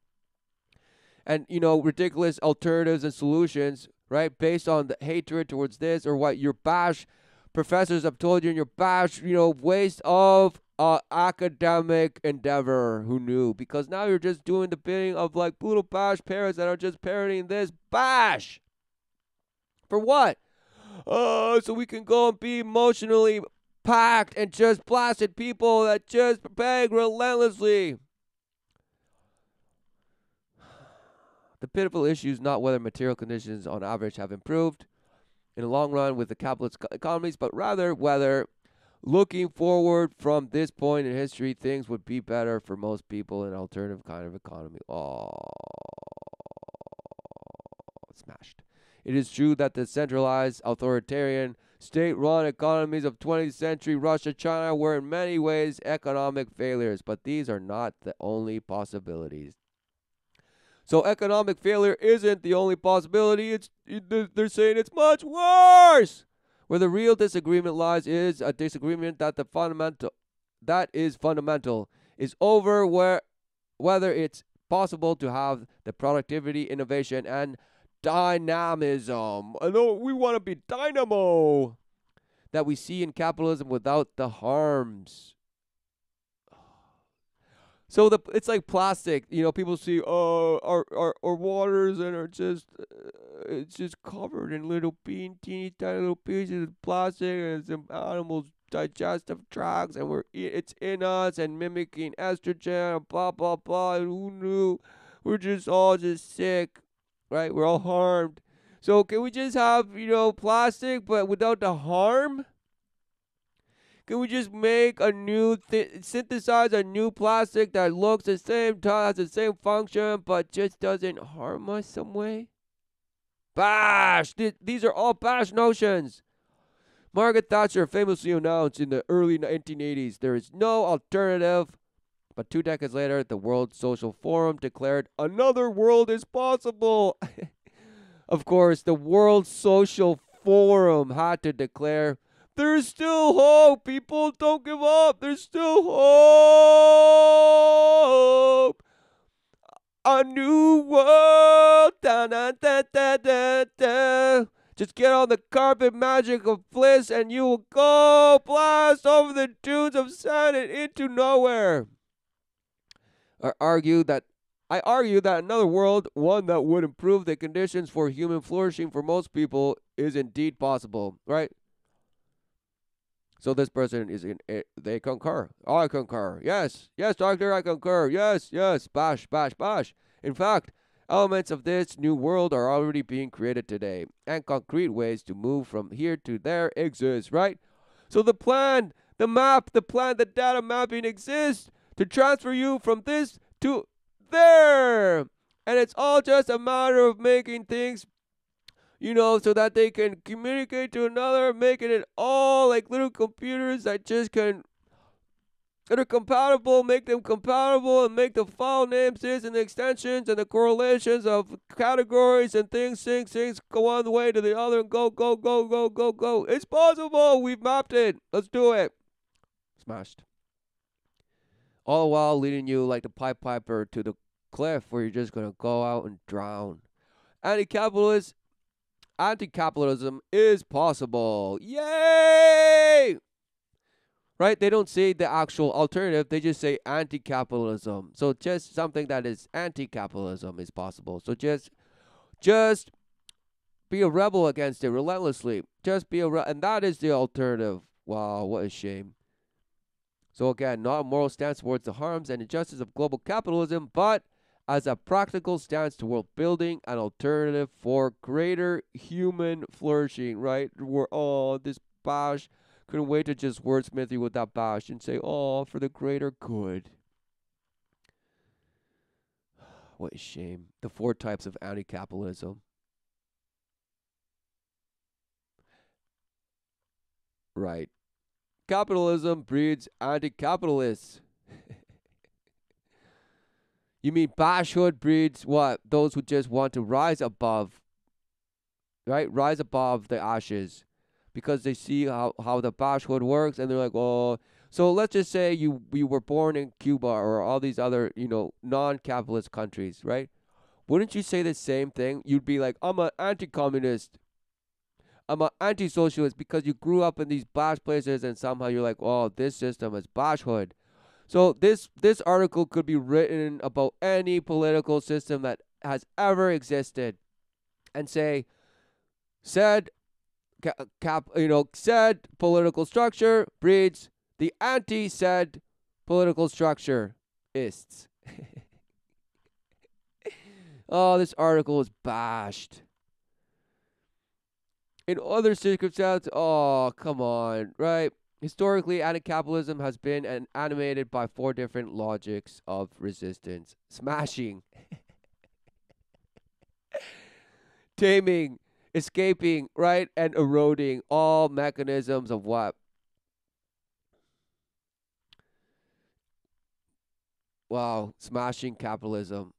S1: And, ridiculous alternatives and solutions, right, based on the hatred towards this, or what your bash professors have told you in your bash, waste of academic endeavor. Who knew? Because now you're just doing the bidding of like little bash parents that are just parroting this bash. For what? So we can go and be emotionally packed and just blasted people that just beg relentlessly. The pitiful issue is not whether material conditions on average have improved in the long run with the capitalist economies, but rather whether, looking forward from this point in history, things would be better for most people in an alternative kind of economy. Oh, smashed. It is true that the centralized, authoritarian, state-run economies of 20th century Russia, China were in many ways economic failures, but these are not the only possibilities. So economic failure isn't the only possibility. They're saying it's much worse. Where the real disagreement lies is a disagreement that is fundamental is over whether it's possible to have the productivity, innovation, and dynamism. I know we want to be dynamo that we see in capitalism without the harms. So it's like plastic, people see, our waters and are just, it's just covered in teeny tiny little pieces of plastic, and some animals' digestive tracts, and it's in us and mimicking estrogen and blah blah blah. And who knew? We're just all just sick, right? We're all harmed. So can we just have plastic but without the harm? Can we just make a new synthesize a new plastic that looks the same, has the same function, but just doesn't harm us some way? Bash! These are all bash notions. Margaret Thatcher famously announced in the early 1980s, there is no alternative But 2 decades later, the World Social Forum declared another world is possible. Of course, the World Social Forum had to declare, there's still hope. People, don't give up. There's still hope. A new world. Da, da, da, da, da, da. Just get on the carpet magic of bliss and you will go blast over the dunes of sand and into nowhere. I argue that another world, one that would improve the conditions for human flourishing for most people, is indeed possible, right? So this person is they concur. Oh, I concur. Yes, yes, doctor, I concur. Yes, yes, bash, bash, bash. In fact, elements of this new world are already being created today, and concrete ways to move from here to there exist, right? So the plan, the map, the data mapping exists to transfer you from this to there. And it's all just a matter of making things, so that they can communicate to another, making it all like little computers that are compatible, make them compatible, and make the file names and the extensions and the correlations of categories and things go one way to the other and go, go, go, go, go, go. It's possible. We've mapped it. Let's do it. Smashed. All the while leading you like the Pied Piper to the cliff where you're just going to go out and drown. Anti-capitalism is possible. Yay! Right? They don't say the actual alternative. They just say anti-capitalism. So just something that is anti-capitalism is possible. So just be a rebel against it relentlessly. Just be and that is the alternative. Wow, what a shame. So again, not a moral stance towards the harms and injustice of global capitalism, but as a practical stance toward building an alternative for greater human flourishing, right? This bash, couldn't wait to just wordsmith you with that bash and say, for the greater good. What a shame. The 4 types of anti-capitalism. Right. Capitalism breeds anti-capitalists. You mean bashhood breeds what? Those who just want to rise above, right? Rise above the ashes because they see how the bashhood works and they're like, so let's just say you were born in Cuba or all these other, non-capitalist countries, right? Wouldn't you say the same thing? You'd be like, I'm an anti-communist. I'm an anti-socialist because you grew up in these bash places and somehow you're like, this system is bashhood. So this article could be written about any political system that has ever existed, and say, said political structure breeds the anti-said political structure ists. This article is bashed. In other circumstances, come on, right? Historically, anti-capitalism has been animated by 4 different logics of resistance. Smashing, taming, escaping, right? And eroding. All mechanisms of what? Wow, smashing capitalism.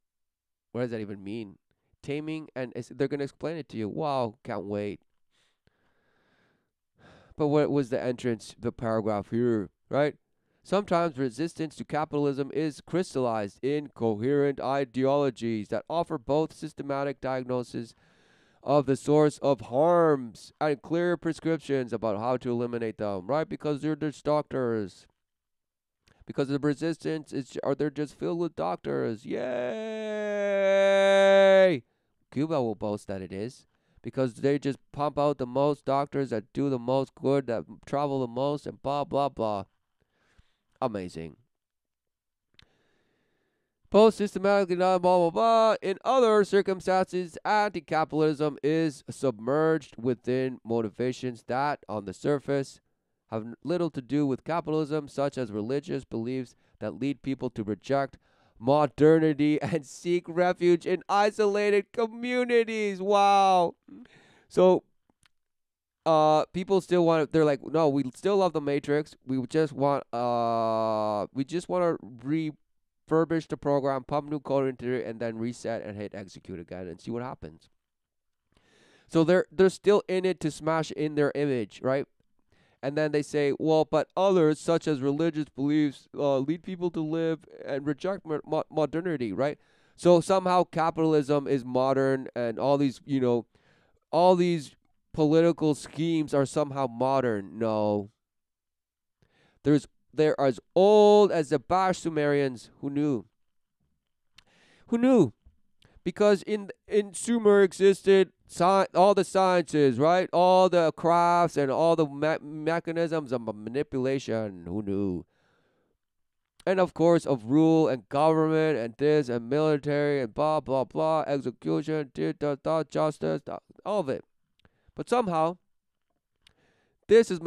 S1: What does that even mean? Taming, and they're going to explain it to you. Wow, can't wait. But what was the paragraph here, right? Sometimes resistance to capitalism is crystallized in coherent ideologies that offer both systematic diagnosis of the source of harms and clear prescriptions about how to eliminate them, right? Because they're just doctors. Because the resistance they're just filled with doctors. Yay! Cuba will boast that it is. Because they just pump out the most doctors that do the most good, that travel the most, and blah, blah, blah. Amazing. Both systematically, blah, blah, blah. In other circumstances, anti-capitalism is submerged within motivations that, on the surface, have little to do with capitalism, such as religious beliefs that lead people to reject modernity and seek refuge in isolated communities. Wow. So people still they're like, no, we still love the Matrix. We just want to refurbish the program, pump new code into it, and then reset and hit execute again and see what happens. So they're still in it to smash in their image, right? And then they say, well, but others, such as religious beliefs, lead people to live and reject modernity, right? So somehow capitalism is modern, and all these, all these political schemes are somehow modern. No. They're as old as the Bash Sumerians. Who knew? Who knew? Because in Sumer existed all the sciences, right? All the crafts and all the mechanisms of manipulation. Who knew? And of course, of rule and government and this and military and blah blah blah, execution, justice, all of it. But somehow, this is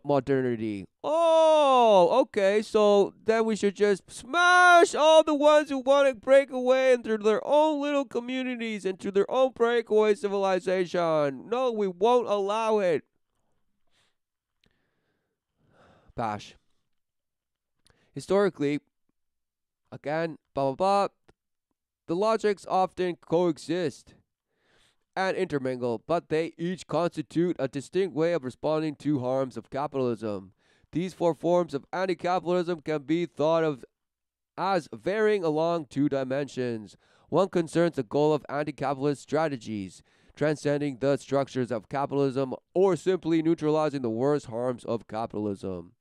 S1: modernity. Oh, okay. So then we should just smash all the ones who want to break away into their own little communities, into their own breakaway civilization. No, we won't allow it. Bash. Historically, again, blah, blah, blah, the logics often coexist and intermingle, but they each constitute a distinct way of responding to harms of capitalism. These four forms of anti-capitalism can be thought of as varying along two dimensions. One concerns the goal of anti-capitalist strategies, transcending the structures of capitalism or simply neutralizing the worst harms of capitalism.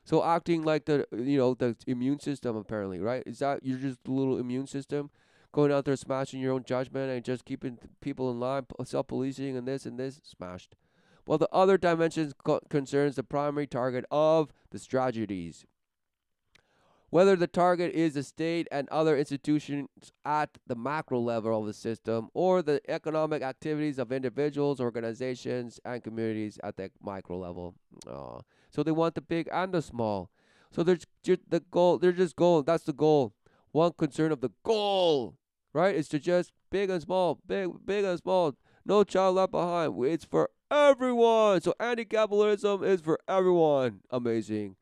S1: So acting like the immune system, apparently, right? Is that you're just a little immune system going out there smashing your own judgment and just keeping people in line, self-policing and this, smashed. Well, the other dimension concerns the primary target of the strategies. Whether the target is the state and other institutions at the macro level of the system, or the economic activities of individuals, organizations, and communities at the micro level. So they want the big and the small. So there's the goal. They're just goal. That's the goal. One concern of the goal, right, is to just big and small, big and small. No child left behind. It's for everyone. So anti-capitalism is for everyone. Amazing.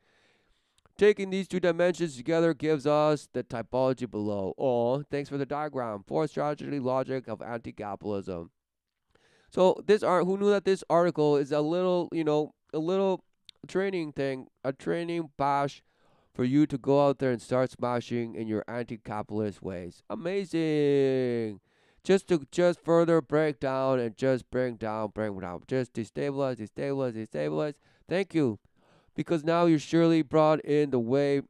S1: Taking these two dimensions together gives us the typology below. Oh, thanks for the diagram. Fourth strategy logic of anti-capitalism. So who knew that this article is a little training thing, a training bash for you to go out there and start smashing in your anti-capitalist ways. Amazing. Just further break down and just bring down. Just destabilize. Thank you. Because now you're surely brought in the way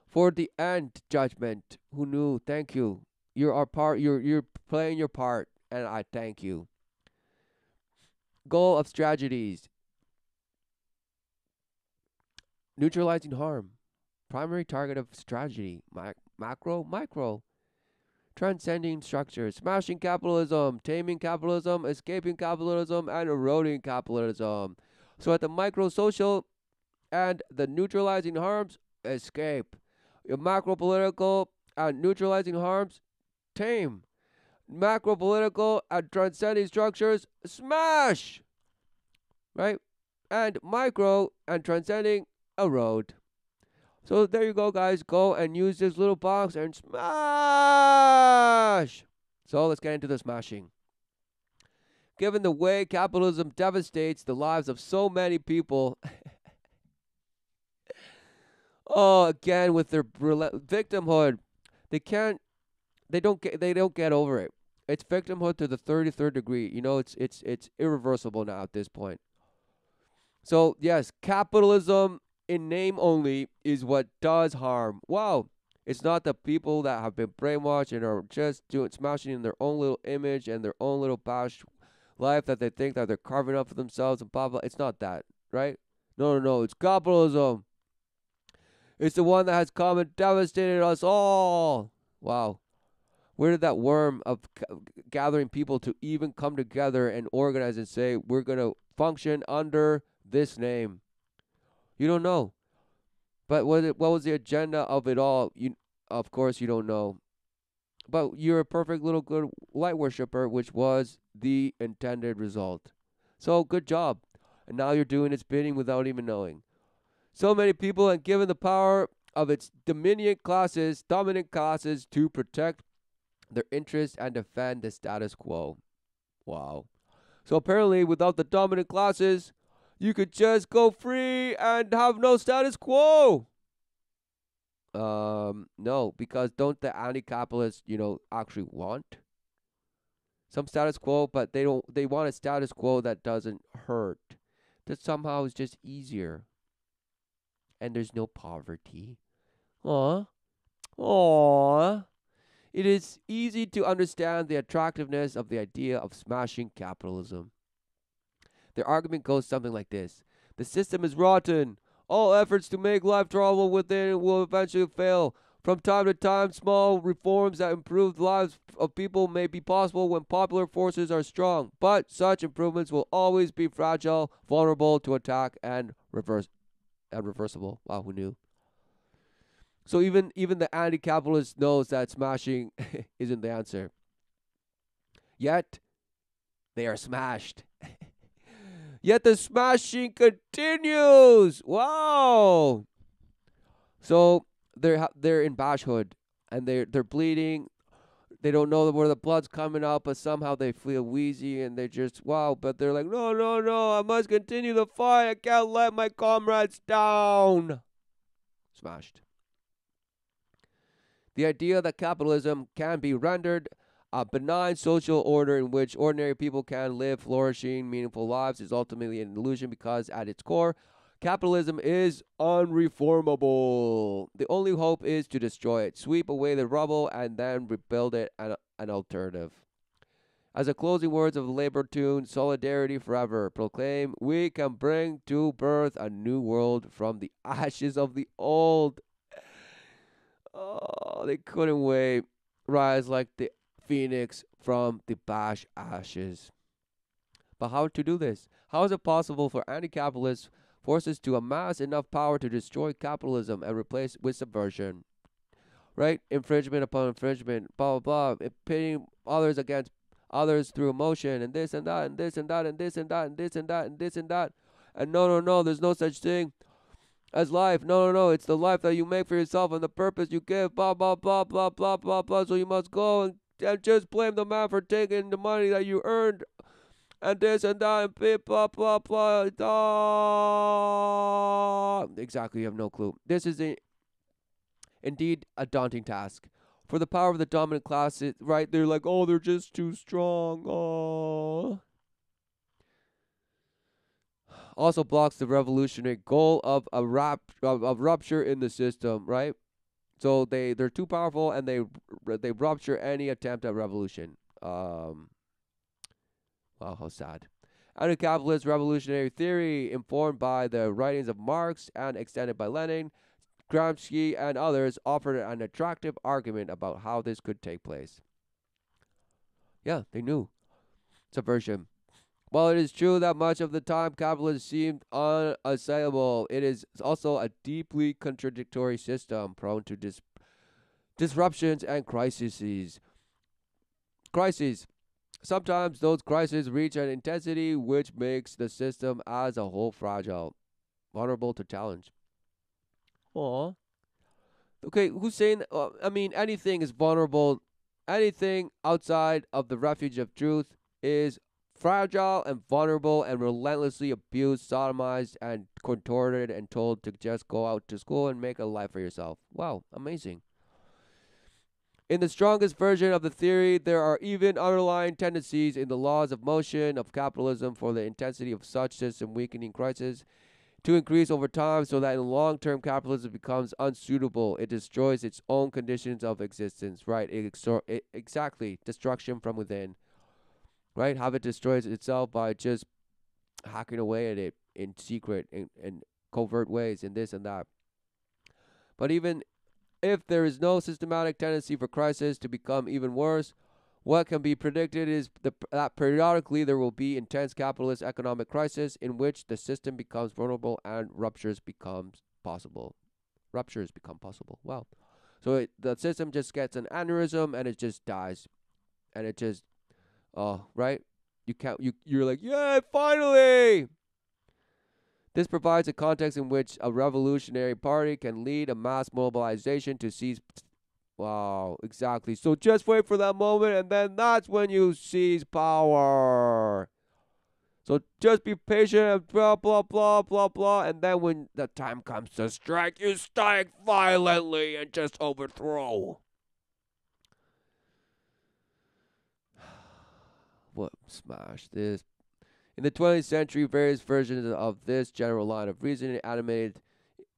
S1: for the end judgment. Who knew? Thank you. You're playing your part, and I thank you. Goal of strategies. Neutralizing harm. Primary target of strategy. Macro, micro. Transcending structures. Smashing capitalism. Taming capitalism. Escaping capitalism. And eroding capitalism. So at the micro-social and the neutralizing harms, escape. Your macro-political and neutralizing harms, tame. Macro-political and transcending structures, smash. Right? And micro and transcending, erode. So there you go, guys. Go and use this little box and smash. So let's get into the smashing. Given the way capitalism devastates the lives of so many people, again with their victimhood, they don't get over it. It's victimhood to the 33rd degree. It's irreversible now at this point. So yes, capitalism in name only is what does harm. Wow. It's not the people that have been brainwashed and are just smashing in their own little image and their own little bash life that they think that they're carving up for themselves and blah blah. It's not that, right? No. It's capitalism. It's the one that has come and devastated us all. Wow. Where did that worm of gathering people to even come together and organize and say we're gonna function under this name? You don't know. But what was the agenda of it all? Of course you don't know. But you're a perfect little good light worshiper, which was the intended result. So good job. And now you're doing its bidding without even knowing. So many people and given the power of its dominant classes to protect their interests and defend the status quo. Wow. So apparently, without the dominant classes, you could just go free and have no status quo. No, because don't the anti-capitalists, actually want some status quo, but they don't. They want a status quo that doesn't hurt. That somehow is just easier, and there's no poverty. Aw, aw. It is easy to understand the attractiveness of the idea of smashing capitalism. Their argument goes something like this: the system is rotten. All efforts to make life tolerable within it will eventually fail. From time to time, small reforms that improve the lives of people may be possible when popular forces are strong, but such improvements will always be fragile, vulnerable to attack, and reversible. Wow, who knew? So even the anti-capitalist knows that smashing isn't the answer. Yet they are smashed. Yet the smashing continues. Wow. So they're in bashhood, and they're bleeding. They don't know where the blood's coming out, but somehow they feel wheezy, and they just wow. But they're like, no, no, no! I must continue the fight. I can't let my comrades down. Smashed. The idea that capitalism can be rendered a benign social order in which ordinary people can live flourishing, meaningful lives is ultimately an illusion because, at its core, capitalism is unreformable. The only hope is to destroy it, sweep away the rubble, and then rebuild it an alternative. As the closing words of the labor tune, Solidarity Forever, proclaim, we can bring to birth a new world from the ashes of the old. Oh, they couldn't wait. Rise like the phoenix from the ashes. But how to do this? How is it possible for anti-capitalist forces to amass enough power to destroy capitalism and replace with subversion? Right? Infringement upon infringement, blah, blah, blah. Pitting others against others through emotion, and this and that, and this and that, and this and that, and this and that, and this and that. And no, no, no, there's no such thing as life. No, no, no. It's the life that you make for yourself and the purpose you give. Blah, blah, blah, blah, blah, blah, blah. So you must go and just blame the man for taking the money that you earned and this and that and blah, blah, blah, blah. Exactly. You have no clue. This is indeed a daunting task. For the power of the dominant class, right? They're like, oh, they're just too strong. Oh. Also blocks the revolutionary goal of a rupture in the system, right? So they're too powerful, and they rupture any attempt at revolution. Wow, how sad. Anti-capitalist revolutionary theory, informed by the writings of Marx and extended by Lenin, Gramsci, and others, offered an attractive argument about how this could take place. Yeah, they knew. Subversion. While it is true that much of the time capitalism seemed unassailable, it is also a deeply contradictory system, prone to disruptions and crises. Sometimes those crises reach an intensity which makes the system as a whole fragile, vulnerable to challenge. Aww. Okay, who's saying? I mean, anything is vulnerable. Anything outside of the refuge of truth is fragile and vulnerable and relentlessly abused, sodomized, and contorted and told to just go out to school and make a life for yourself. Wow, amazing. In the strongest version of the theory, there are even underlying tendencies in the laws of motion of capitalism for the intensity of such system weakening crisis to increase over time, so that in long-term capitalism becomes unsuitable. It destroys its own conditions of existence, right? Exactly. Destruction from within, right? How it destroys itself by just hacking away at it in secret, in covert ways, in this and that. But even if there is no systematic tendency for crisis to become even worse, what can be predicted is that periodically there will be intense capitalist economic crisis in which the system becomes vulnerable and ruptures become possible. Wow. So the system just gets an aneurysm and it just dies. And it just, right? You're like, yeah, finally! This provides a context in which a revolutionary party can lead a mass mobilization to seize. Wow, exactly. So just wait for that moment, and then that's when you seize power. So just be patient and blah, blah, blah, blah, blah. And then when the time comes to strike, you strike violently and just overthrow. What? Smash this. In the 20th century, various versions of this general line of reasoning animated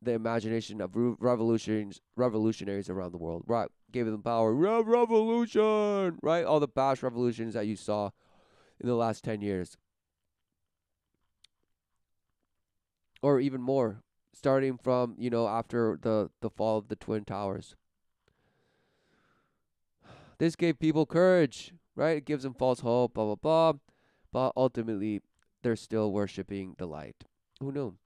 S1: the imagination of revolutionaries around the world. Right. Gave them power. Revolution. Right. All the bash revolutions that you saw in the last 10 years. Or even more. Starting from, after the fall of the Twin Towers. This gave people courage. Right. It gives them false hope. Blah, blah, blah. But ultimately, they're still worshipping the light. Who knew?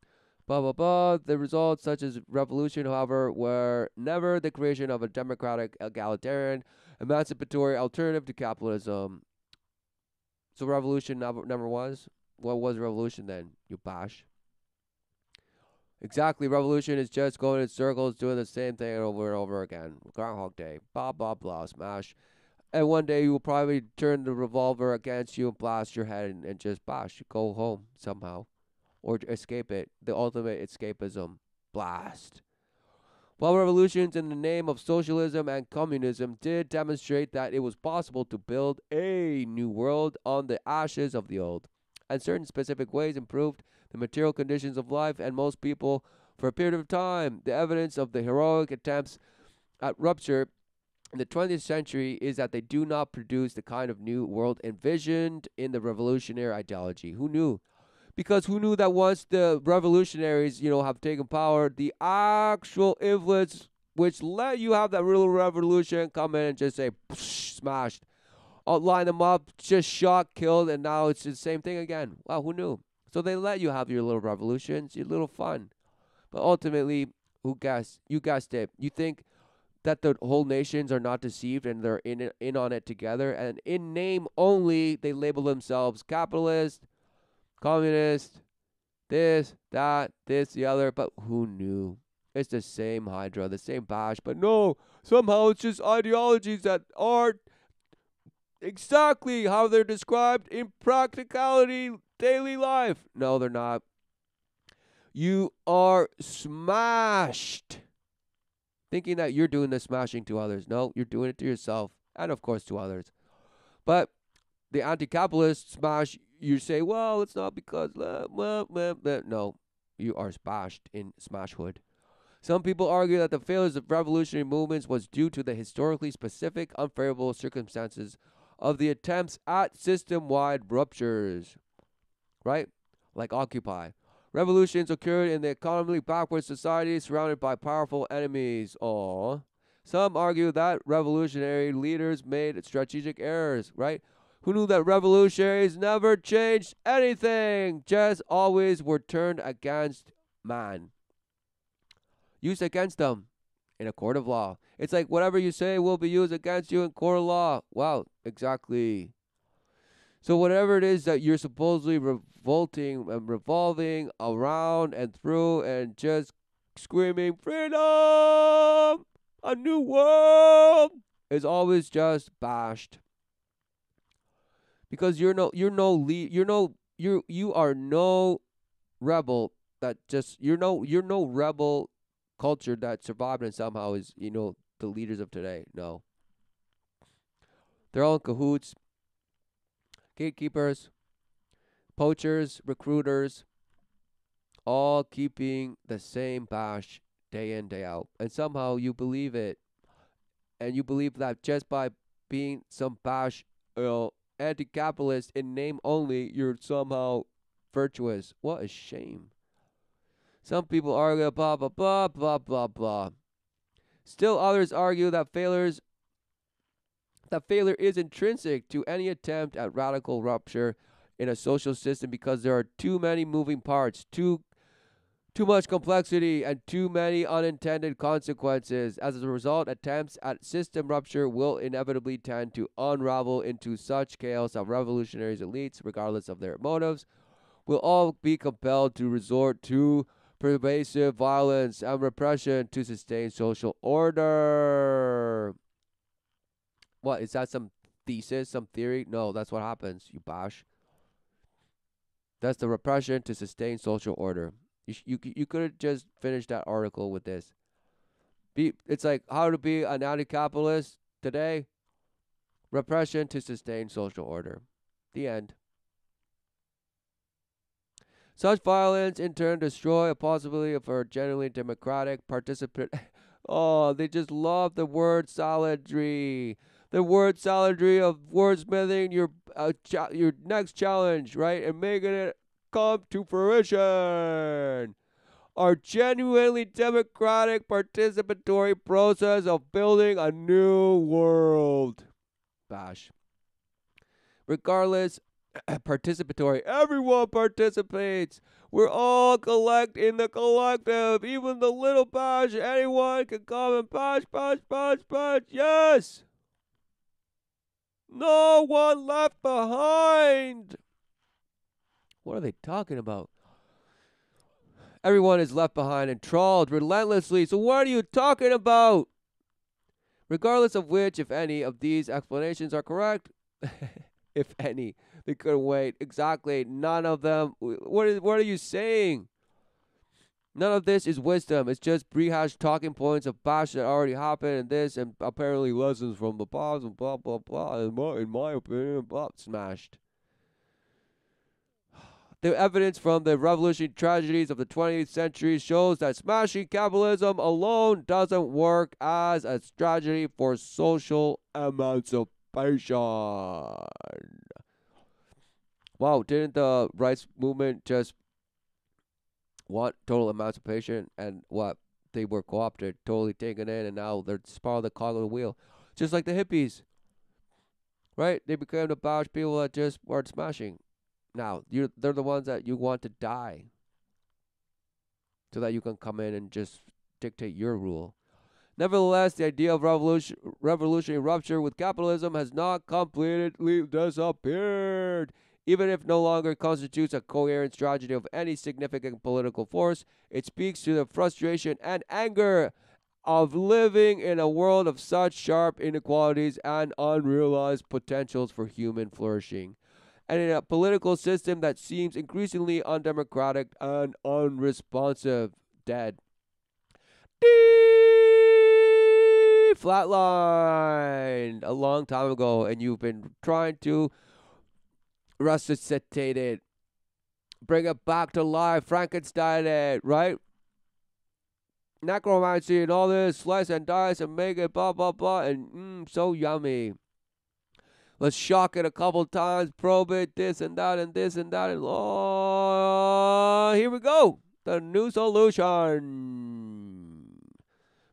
S1: Blah, blah, blah. The results, such as revolution, however, were never the creation of a democratic, egalitarian, emancipatory alternative to capitalism. So revolution never was? What was revolution then, you bash? Exactly. Revolution is just going in circles, doing the same thing over and over again. Groundhog Day. Blah, blah, blah. Smash. And one day you will probably turn the revolver against you and blast your head and just bash. Go home somehow. Or escape it. The ultimate escapism. Blast. While revolutions in the name of socialism and communism did demonstrate that it was possible to build a new world on the ashes of the old, and certain specific ways improved the material conditions of life and most people for a period of time, the evidence of the heroic attempts at rupture in the 20th century is that they do not produce the kind of new world envisioned in the revolutionary ideology. Who knew? Because who knew that once the revolutionaries, have taken power, the actual influence which let you have that little revolution come in and just say, smashed, line them up, just shot, killed, and now it's the same thing again. Wow, who knew? So they let you have your little revolutions, your little fun. But ultimately, who guessed? You guessed it. You think that the whole nations are not deceived and they're in on it together, and in name only, they label themselves capitalist, communist, this, that, this, the other, but who knew? It's the same Hydra, the same bash, but no, somehow it's just ideologies that aren't exactly how they're described in practicality, daily life. No, they're not. You are smashed. Thinking that you're doing the smashing to others. No, you're doing it to yourself and, of course, to others. But the anti-capitalist smash, you say, well, it's not because, no, you are smashed in smashhood. Some people argue that the failures of revolutionary movements was due to the historically specific, unfavorable circumstances of the attempts at system-wide ruptures, right? Like Occupy. Revolutions occurred in the economically backward society surrounded by powerful enemies. Some argue that revolutionary leaders made strategic errors, right? Who knew that revolutionaries never changed anything, just always were turned against man. Used against them in a court of law. It's like whatever you say will be used against you in court of law. Wow, exactly. So whatever it is that you're supposedly revolting and revolving around and through and just screaming, freedom, a new world, is always just bashed. Because you are no rebel that just, you're no rebel culture that survived and somehow is, the leaders of today. No. They're all in cahoots. Gatekeepers, poachers, recruiters, all keeping the same bash day in, day out. And somehow you believe it. And you believe that just by being some bash, anti-capitalist in name only, you're somehow virtuous. What a shame. Some people argue blah, blah, blah, blah, blah, blah. Still others argue that failure is intrinsic to any attempt at radical rupture in a social system because there are too many moving parts, too much complexity, and too many unintended consequences. As a result, attempts at system rupture will inevitably tend to unravel into such chaos of revolutionaries' elites, regardless of their motives, will all be compelled to resort to pervasive violence and repression to sustain social order. What, is that some thesis, some theory? No, that's what happens, you bosh. That's the repression to sustain social order. You could have just finished that article with this. It's like how to be an anti-capitalist today. Repression to sustain social order. The end. Such violence in turn destroy a possibility for a genuinely democratic participant. Oh, they just love the word saladry. The word saladry of wordsmithing your next challenge, right? And making it come to fruition. Our genuinely democratic participatory process of building a new world. Bash. Regardless, participatory. Everyone participates. We're all collect in the collective. Even the little bash. Anyone can come and bash, bash, bash, bash. Yes. No one left behind. What are they talking about? Everyone is left behind and trawled relentlessly. So what are you talking about? Regardless of which, if any, of these explanations are correct, if any, they couldn't wait. Exactly. None of them. What are you saying? None of this is wisdom. It's just rehashed talking points of bash that already happened and this and apparently lessons from the past and blah, blah, blah. In my opinion, blah, smashed. The evidence from the revolutionary tragedies of the 20th century shows that smashing capitalism alone doesn't work as a strategy for social emancipation. Wow, didn't the rights movement just want total emancipation? And what? They were co-opted, totally taken in, and now they're just part of the cog of the wheel. Just like the hippies, right? They became the bash people that just weren't smashing. Now, they're the ones that you want to die so that you can come in and just dictate your rule. Nevertheless, the idea of revolutionary rupture with capitalism has not completely disappeared. Even if no longer constitutes a coherent strategy of any significant political force, it speaks to the frustration and anger of living in a world of such sharp inequalities and unrealized potentials for human flourishing, and in a political system that seems increasingly undemocratic and unresponsive. Dead. Flatlined a long time ago, and you've been trying to resuscitate it, bring it back to life, Frankenstein it, right? Necromancy and all this, slice and dice and make it blah, blah, blah, and so yummy. Let's shock it a couple times, probe it, this and that, and this and that, and here we go, the new solution.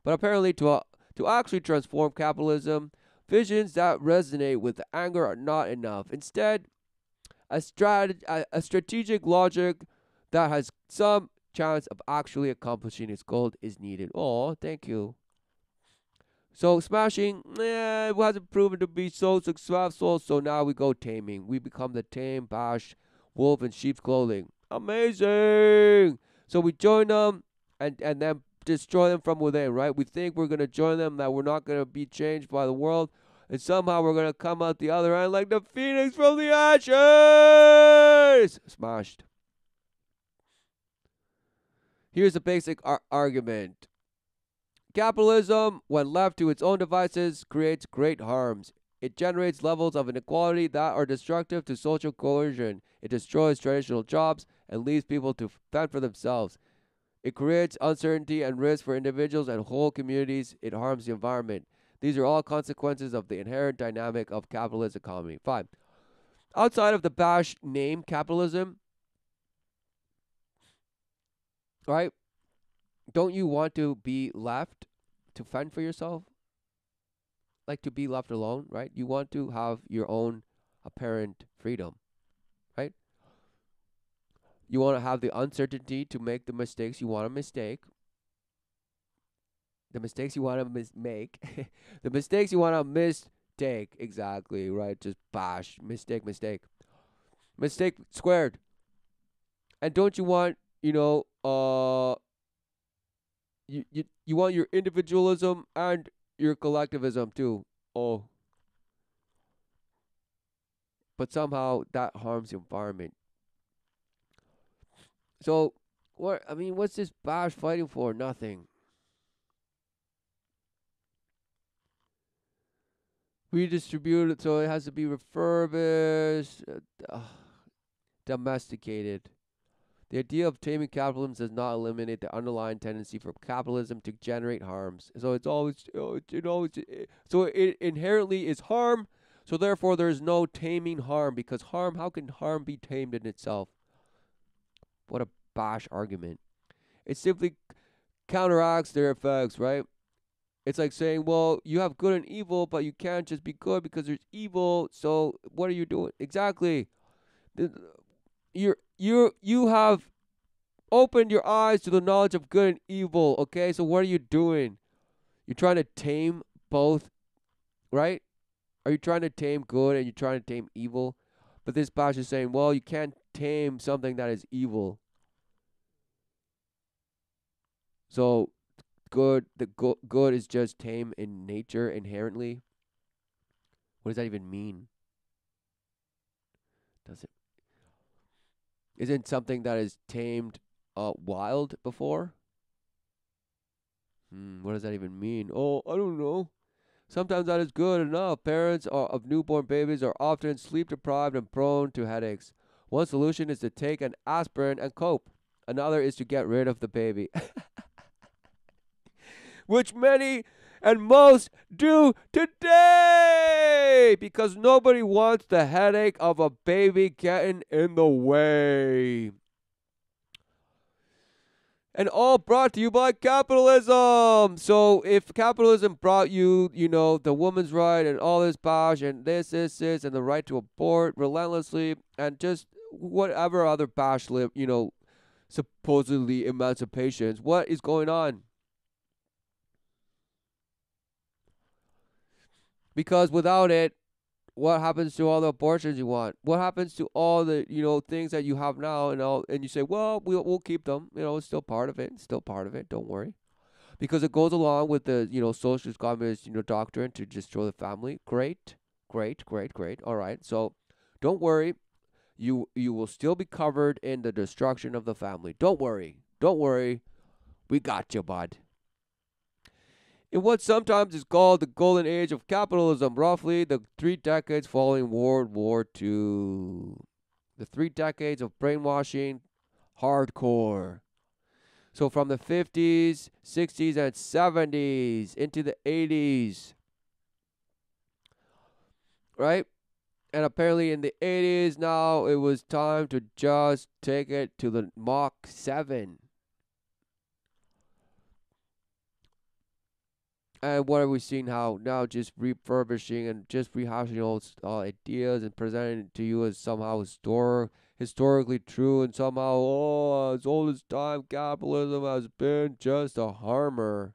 S1: But apparently, to actually transform capitalism, visions that resonate with the anger are not enough. Instead, a strategic logic that has some chance of actually accomplishing its goal is needed. Oh, thank you. So smashing, it hasn't proven to be so successful, so now we go taming. We become the tame, bash, wolf in sheep's clothing. Amazing! So we join them and then destroy them from within, right? We think we're going to join them, that we're not going to be changed by the world, and somehow we're going to come out the other end like the phoenix from the ashes! Smashed. Here's a basic argument. Capitalism, when left to its own devices, creates great harms. It generates levels of inequality that are destructive to social cohesion. It destroys traditional jobs and leaves people to fend for themselves. It creates uncertainty and risk for individuals and whole communities. It harms the environment. These are all consequences of the inherent dynamic of capitalist economy. 5. Outside of the bash name capitalism, right? Don't you want to be left to fend for yourself? Like to be left alone, right? You want to have your own apparent freedom, right? You want to have the uncertainty to make the mistakes you want to mistake. The mistakes you want to make. The mistakes you want to mistake. Exactly, right? Just bash. Mistake. Mistake squared. And don't you want, you want your individualism and your collectivism too. Oh, but somehow that harms the environment. So, what's this Bash fighting for? Nothing. Redistributed, so it has to be refurbished, domesticated. The idea of taming capitalism does not eliminate the underlying tendency for capitalism to generate harms. So it's always, so it inherently is harm. So therefore, there is no taming harm, because harm. How can harm be tamed in itself? What a Bash argument! It simply counteracts their effects, right? It's like saying, well, you have good and evil, but you can't just be good because there's evil. So what are you doing? Exactly. You have opened your eyes to the knowledge of good and evil. Okay, so what are you doing? You're trying to tame both, right? Are you trying to tame good and you're trying to tame evil? But this Bash is saying, well, you can't tame something that is evil. So good is just tame in nature inherently. What does that even mean? Does it isn't something that is tamed wild before? What does that even mean? Oh, I don't know. Sometimes that is good enough. Parents of newborn babies are often sleep deprived and prone to headaches. One solution is to take an aspirin and cope. Another is to get rid of the baby. Which many and most do today, because nobody wants the headache of a baby getting in the way. And all brought to you by capitalism. So if capitalism brought you, the woman's right and all this Bash and this, and the right to abort relentlessly and just whatever other Bash supposedly emancipations, what is going on? Because without it, what happens to all the abortions you want? What happens to all the things that you have now and you say, well, we'll keep them. It's still part of it. It's still part of it. Don't worry, because it goes along with the socialist communist doctrine to destroy the family. Great. All right, so don't worry. You will still be covered in the destruction of the family. Don't worry. We got you, bud. In what sometimes is called the golden age of capitalism, roughly the 3 decades following World War II. The 3 decades of brainwashing, hardcore. So from the 50s, 60s, and 70s into the 80s. Right? And apparently in the 80s now, it was time to just take it to the Mach 7. And what are we seeing now just refurbishing and just rehashing old ideas and presenting it to you as somehow historically true, and somehow, as old as time, capitalism has been just a hammer.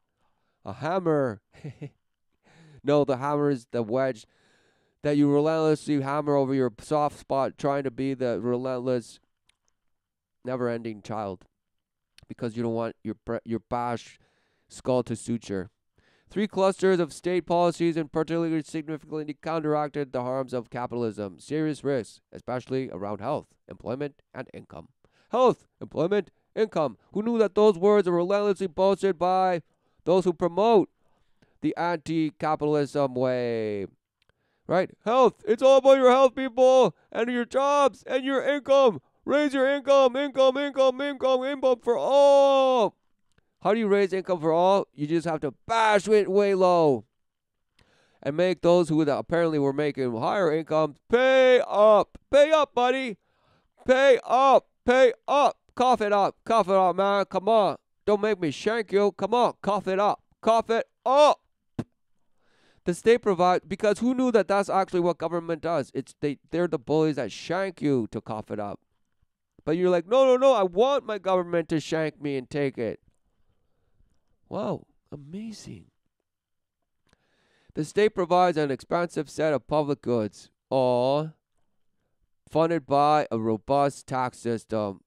S1: No, the hammer is the wedge that you relentlessly hammer over your soft spot, trying to be the relentless, never-ending child, because you don't want your Bash skull to suture. 3 clusters of state policies in particular significantly counteracted the harms of capitalism. Serious risks, especially around health, employment, and income. Health, employment, income. Who knew that those words are relentlessly boasted by those who promote the anti-capitalism way? Right? Health. It's all about your health, people, and your jobs, and your income. Raise your income for all. How do you raise income for all? You just have to bash it way low and make those who apparently were making higher incomes pay up. Pay up, buddy. Pay up. Cough it up, man. Come on. Don't make me shank you. Come on. Cough it up. The state provides, because who knew that that's actually what government does? They're the bullies that shank you to cough it up. But you're like, no, I want my government to shank me and take it. Wow, amazing. The state provides an expansive set of public goods, all funded by a robust tax system.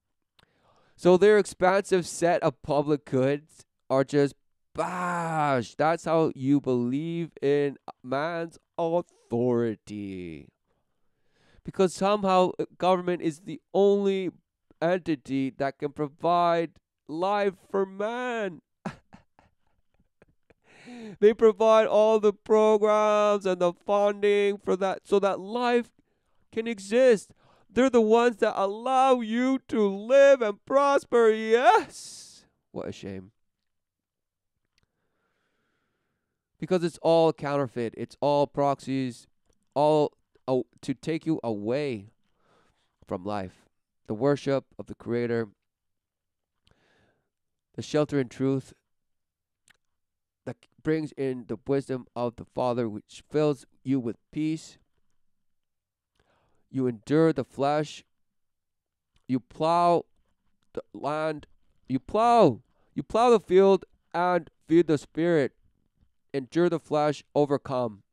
S1: So their expansive set of public goods are just bash. That's how you believe in man's authority. Because somehow government is the only entity that can provide life for man. They provide all the programs and the funding for that so that life can exist. They're the ones that allow you to live and prosper. Yes. What a shame. Because it's all counterfeit. It's all proxies, all to take you away from life. The worship of the Creator, the shelter in truth that brings in the wisdom of the Father, which fills you with peace. You endure the flesh. You plow the land. You plow the field and feed the spirit. Endure the flesh, overcome.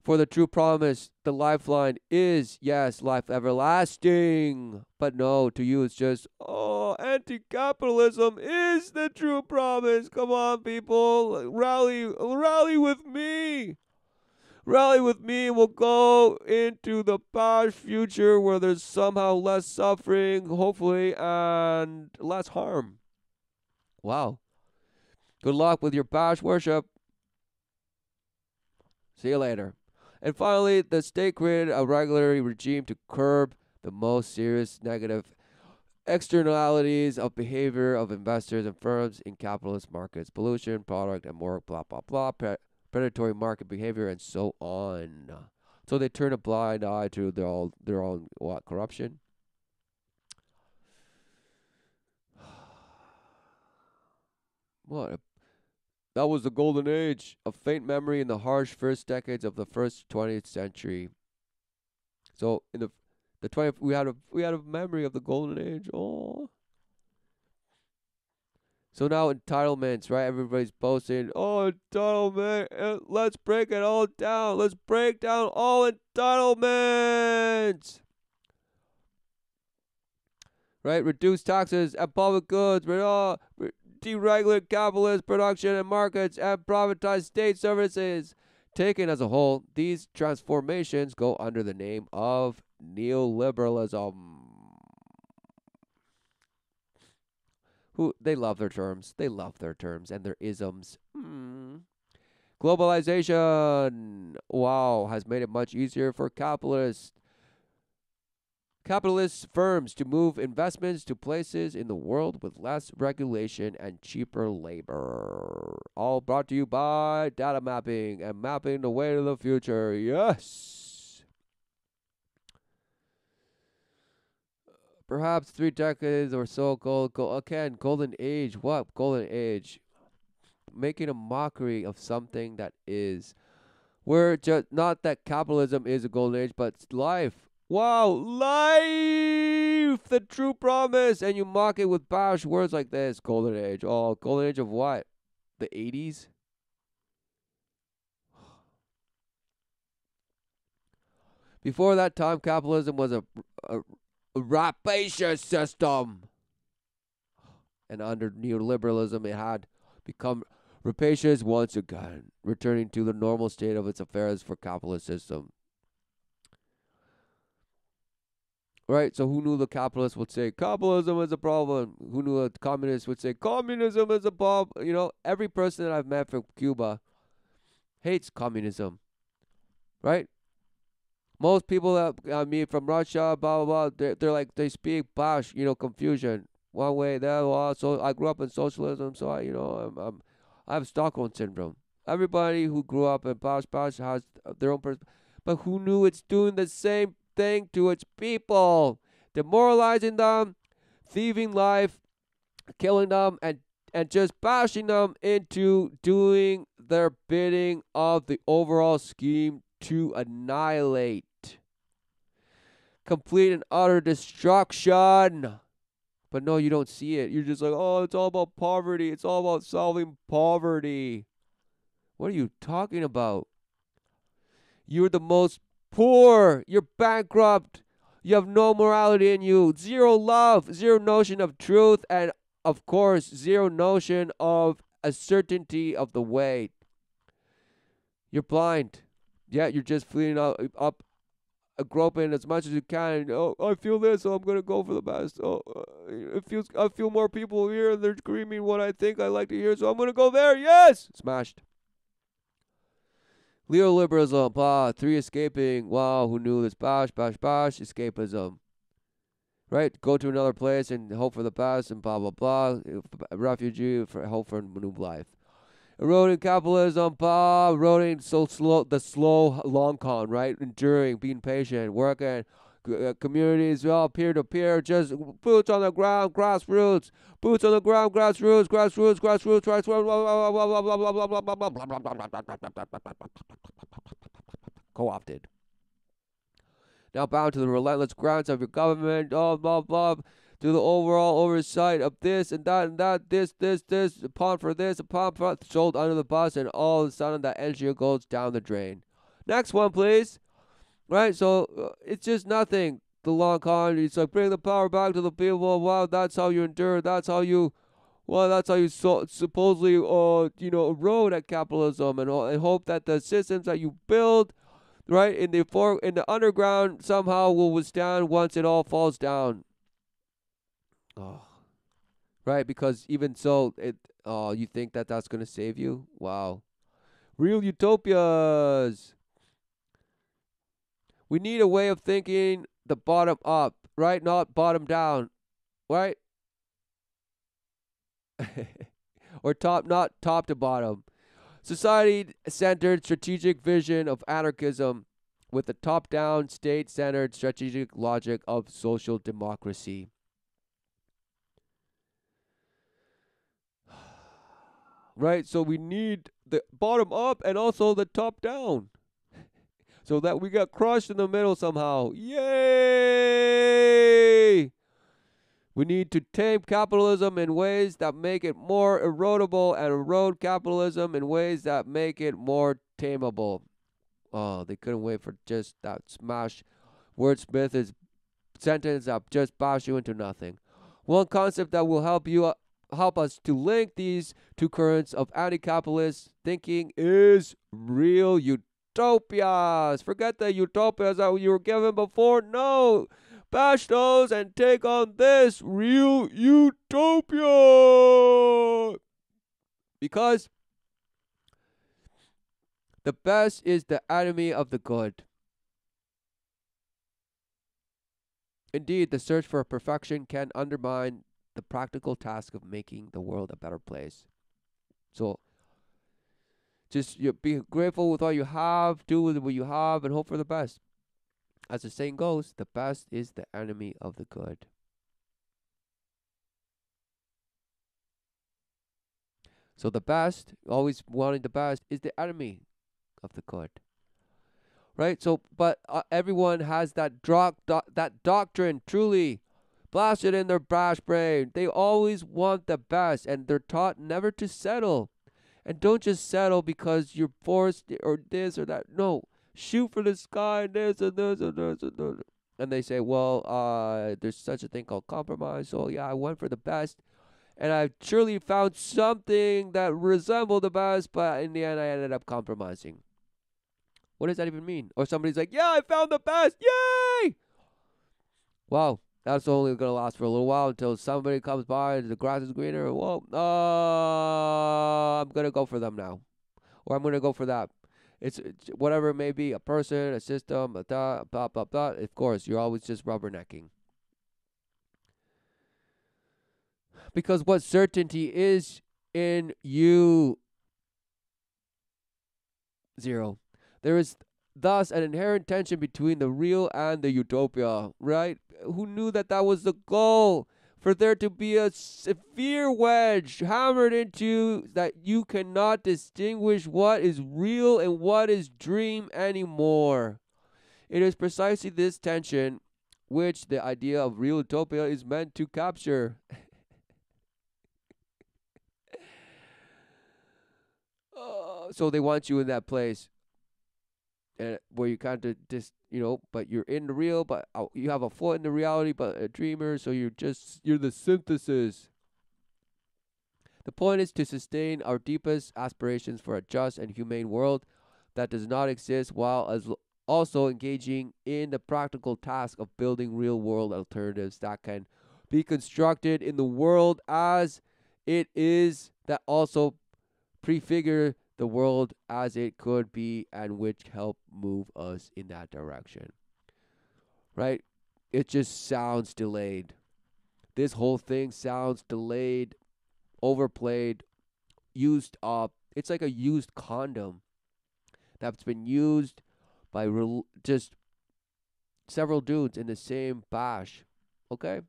S1: For the true promise, the lifeline is, yes, life everlasting. But no, to you it's just, oh, anti-capitalism is the true promise. Come on, people, rally with me. Rally with me and we'll go into the past future where there's somehow less suffering, hopefully, and less harm. Wow. Good luck with your past worship. See you later. And finally, the state created a regulatory regime to curb the most serious negative externalities of behavior of investors and firms in capitalist markets, pollution, product, and more, blah, blah, blah, predatory market behavior, and so on. So they turn a blind eye to their own what, corruption? What? That was the golden age, a faint memory in the harsh first decades of the first 20th century. So in the 20th, we had a memory of the golden age. Oh. So now entitlements, right? Everybody's boasting, oh, entitlement, let's break it all down. Let's break down all entitlements. Right? Reduce taxes and public goods, deregulate capitalist production and markets, and privatize state services. Taken as a whole, these transformations go under the name of neoliberalism. They love their terms. They love their terms and their isms. Globalization, wow, has made it much easier for capitalist firms to move investments to places in the world with less regulation and cheaper labor. All brought to you by data mapping and mapping the way to the future. Yes. Perhaps 3 decades or so golden age. What? Golden age. Making a mockery of something that is. We're just not that capitalism is a golden age, but life. Wow, life, the true promise, and you mock it with bash words like this. Golden age. Oh, golden age of what? The 80s? Before that time, capitalism was a rapacious system. And under neoliberalism, it had become rapacious once again, returning to the normal state of its affairs for capitalist system. Right, so who knew the capitalists would say capitalism is a problem? Who knew the communists would say communism is a problem? You know, every person that I've met from Cuba hates communism, right? Most people that I meet from Russia, blah blah blah, they're like they speak bash, confusion, one way, the other. So I grew up in socialism, so I have Stockholm syndrome. Everybody who grew up in bash has their own person, but who knew it's doing the same thing to its people, demoralizing them, thieving life, killing them, and just bashing them into doing their bidding of the overall scheme to annihilate, complete and utter destruction. But no, you don't see it. You're just like, oh, it's all about poverty. It's all about solving poverty. What are you talking about? You're the most poor. You're bankrupt. You have no morality in you, zero love, zero notion of truth, and of course, zero notion of a certainty of the way. You're blind. Yeah, you're just fleeing up groping as much as you can. Oh, I feel this, so I'm gonna go for the best. Oh, I feel more people here, and they're screaming what I think I like to hear, so I'm gonna go there. Yes, smashed. Neoliberalism, blah. 3 escaping. Wow, who knew this? Bash, bash, bash. Escapism. Right? Go to another place and hope for the best, and blah blah blah. Refugee for hope for a new life. Eroding capitalism, eroding so slow, the slow long con, right? Enduring, being patient, working, communities, all peer to peer, just boots on the ground, grassroots, boots on the ground, grassroots, co-opted. Now bound to the relentless grants of your government, blah blah blah, to the overall oversight of this and that, this, a pawn for this, a pawn for that, sold under the bus, and all of a sudden that NGO goes down the drain. Next one, please. Right, so it's just nothing. The long con, it's like bring the power back to the people. Wow, that's how you endure. That's how you supposedly, erode at capitalism and hope that the systems that you build, right, in the underground somehow will withstand once it all falls down. Oh, right, because even so, you think that that's gonna save you? Wow, real utopias. We need a way of thinking the bottom up, right? Not bottom down, right? Or not top to bottom. Society-centered strategic vision of anarchism with a top-down, state-centered strategic logic of social democracy. Right? So we need the bottom up and also the top down. So that we got crushed in the middle somehow. Yay! We need to tame capitalism in ways that make it more erodible and erode capitalism in ways that make it more tameable. Oh, they couldn't wait for just that smash wordsmith's sentence that just bash you into nothing. One concept that will help us to link these two currents of anti-capitalist thinking is real utopias. Forget the utopias that you were given before. No, bash those and take on this real utopia. Because the best is the enemy of the good. Indeed, the search for perfection can undermine the practical task of making the world a better place. So, just be grateful with what you have, do with what you have, and hope for the best. As the saying goes, the best is the enemy of the good. So the best, always wanting the best, is the enemy of the good. Right? So, but everyone has that doctrine truly blasted in their brash brain. They always want the best, and they're taught never to settle. And don't just settle because you're forced or this or that. No, shoot for the sky, this and this and this and this. And they say, well, there's such a thing called compromise. So yeah, I went for the best, and I surely found something that resembled the best, but in the end, I ended up compromising. What does that even mean? Or somebody's like, yeah, I found the best. Yay! Wow, that's only going to last for a little while until somebody comes by and the grass is greener. Well, I'm going to go for them now. Or I'm going to go for that. It's whatever it may be, a person, a system, a blah, blah, blah. Of course, you're always just rubbernecking. Because what certainty is in you? Zero. There is thus an inherent tension between the real and the utopia, right? Who knew that was the goal? For there to be a severe wedge hammered into that you cannot distinguish what is real and what is dream anymore. It is precisely this tension which the idea of real utopia is meant to capture. So they want you in that place. and where you kind of just, but you're in the real, but you have a foot in the reality, but a dreamer. So you're the synthesis. The point is to sustain our deepest aspirations for a just and humane world that does not exist, while also engaging in the practical task of building real world alternatives that can be constructed in the world as it is, that also prefigure the world as it could be, and which help move us in that direction. Right? It just sounds delayed. This whole thing sounds delayed, overplayed, used up. It's like a used condom that's been used by just several dudes in the same bash. Okay?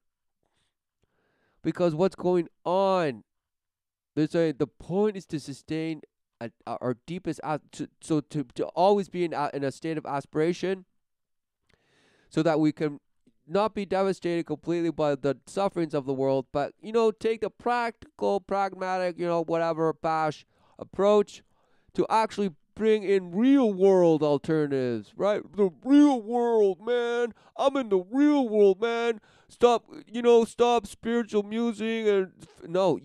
S1: Because what's going on? They're saying the point is to sustain our deepest, to always be in a state of aspiration, so that we can not be devastated completely by the sufferings of the world, but take the practical, pragmatic, whatever bash approach to actually bring in real world alternatives, right? The real world, man. I'm in the real world, man. Stop spiritual musing and no,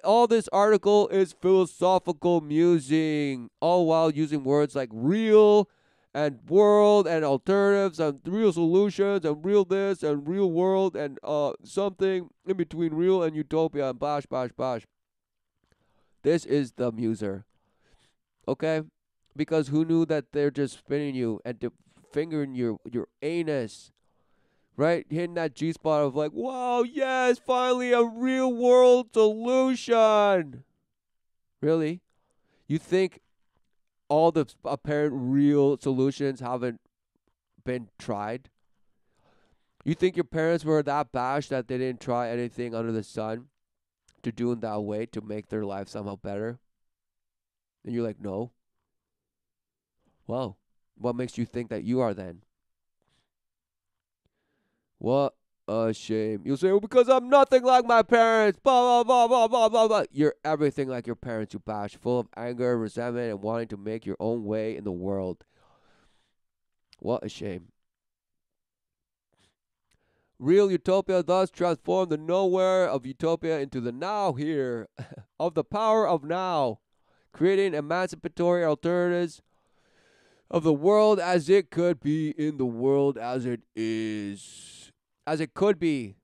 S1: all this article is philosophical musing, all while using words like real and world and alternatives and real solutions and real this and real world and something in between real and utopia and bash bash bash. This is the muser. Okay? Because who knew that they're just spinning you and fingering your anus, right? Hitting that G-spot of like, wow, yes, finally a real world solution. Really? You think all the apparent real solutions haven't been tried? You think your parents were that bashed that they didn't try anything under the sun to do in that way to make their life somehow better? And you're like, no. Well, what makes you think that you are then? What a shame. You'll say, well, because I'm nothing like my parents. Blah, blah, blah, blah, blah, blah, blah. You're everything like your parents, you bash, full of anger, resentment, and wanting to make your own way in the world. What a shame. Real utopia thus transformed the nowhere of utopia into the now here, of the power of now, creating emancipatory alternatives of the world as it could be in the world as it is. As it could be.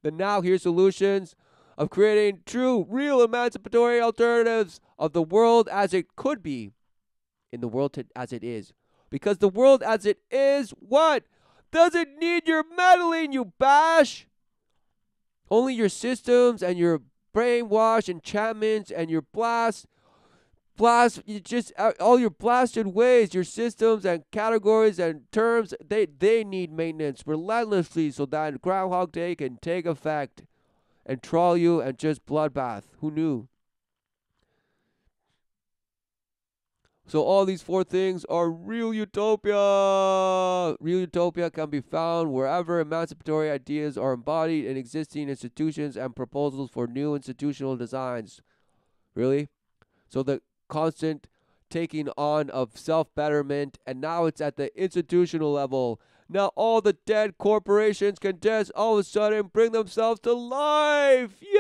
S1: The now here solutions of creating true, real emancipatory alternatives of the world as it could be in the world as it is. Because the world as it is, what? Doesn't need your meddling, you bash. Only your systems and your brainwash enchantments and your all your blasted ways, your systems and categories and terms, they need maintenance relentlessly so that Groundhog Day can take effect and troll you and just bloodbath. Who knew? So all these four things are real utopia. Real utopia can be found wherever emancipatory ideas are embodied in existing institutions and proposals for new institutional designs. Really? So the constant taking on of self-betterment, and now it's at the institutional level. Now all the dead corporations can just all of a sudden bring themselves to life. Yay!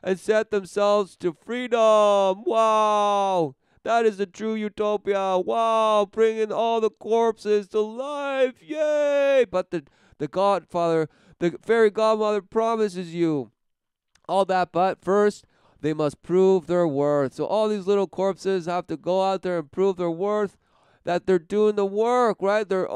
S1: And set themselves to freedom. Wow! That is the true utopia. Wow! Bringing all the corpses to life. Yay! But the Godfather, the fairy godmother promises you all that, but first they must prove their worth. So all these little corpses have to go out there and prove their worth, that they're doing the work, right? They're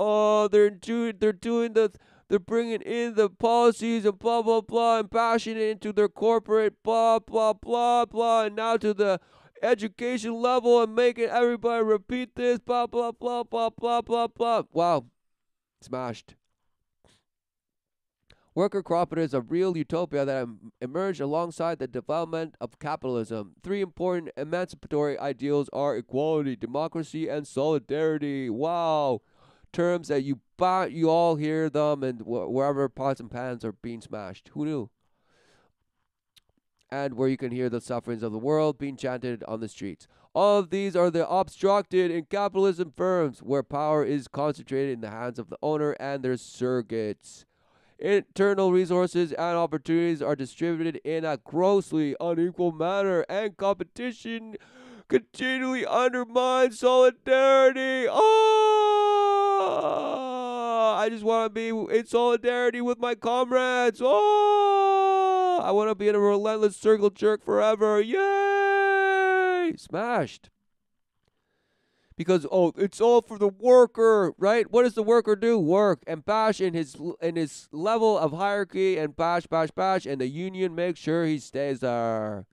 S1: bringing in the policies and blah blah blah and bashing it into their corporate blah blah blah blah, and now to the education level and making everybody repeat this blah blah blah blah blah blah blah. Wow, smashed. Worker cooperatives are real utopia that emerged alongside the development of capitalism. Three important emancipatory ideals are equality, democracy, and solidarity. Wow. Terms that you all hear them and wherever pots and pans are being smashed. Who knew? and where you can hear the sufferings of the world being chanted on the streets. All of these are the obstructed in capitalism firms, where power is concentrated in the hands of the owner and their surrogates. Internal resources and opportunities are distributed in a grossly unequal manner, and competition continually undermines solidarity. Oh, I just want to be in solidarity with my comrades. Oh, I want to be in a relentless circle jerk forever. Yay! Smashed. Because it's all for the worker, right? What does the worker do? Work and bash in his level of hierarchy, and bash, and the union makes sure he stays there.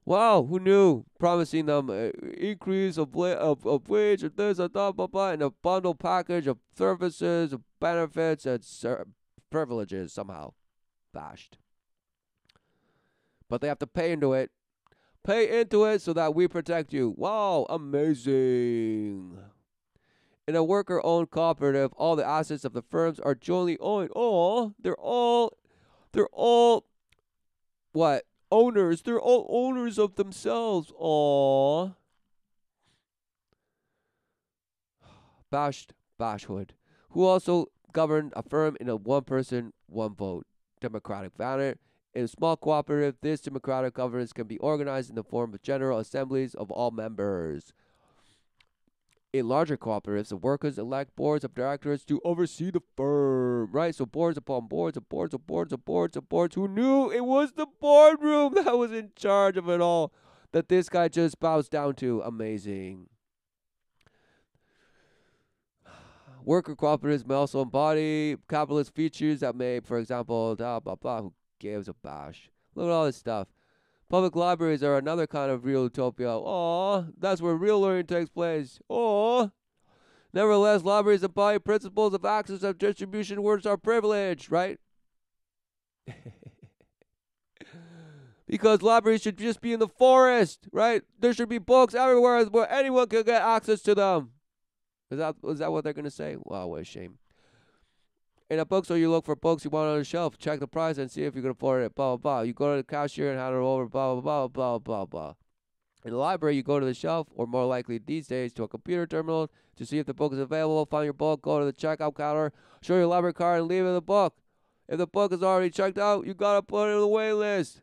S1: Wow, who knew? Promising them increase of wage, and this and that, blah blah, and a bundle package of services, of benefits, and privileges somehow bashed. But they have to pay into it. Pay into it so that we protect you. Wow, amazing. In a worker-owned cooperative, all the assets of the firms are jointly owned. Oh, they're all what? Owners. They're all owners of themselves. Oh. Bashwood, who also governed a firm in a one-person, one-vote democratic manner. In a small cooperative, this democratic governance can be organized in the form of general assemblies of all members. In larger cooperatives, the workers elect boards of directors to oversee the firm, right? So boards upon boards of boards of boards of boards of boards. Who knew it was the boardroom that was in charge of it all, that this guy just bows down to? Amazing. Worker cooperatives may also embody capitalist features that may, for example, blah, blah, blah, who gives a bash? Look at all this stuff. Public libraries are another kind of real utopia. Aw, that's where real learning takes place. Aw. Nevertheless, libraries embody principles of access and distribution words are privileged, right? Because libraries should just be in the forest, right? There should be books everywhere where anyone can get access to them. Is that what they're going to say? Wow, what a shame. In a bookstore, you look for books you want on the shelf, check the price, and see if you can afford it, blah, blah, blah. You go to the cashier and hand it over, blah, blah, blah, blah, blah, blah. In the library, you go to the shelf, or more likely these days, to a computer terminal to see if the book is available. Find your book, go to the checkout counter, show your library card, and leave in the book. If the book is already checked out, you got to put it on the wait list.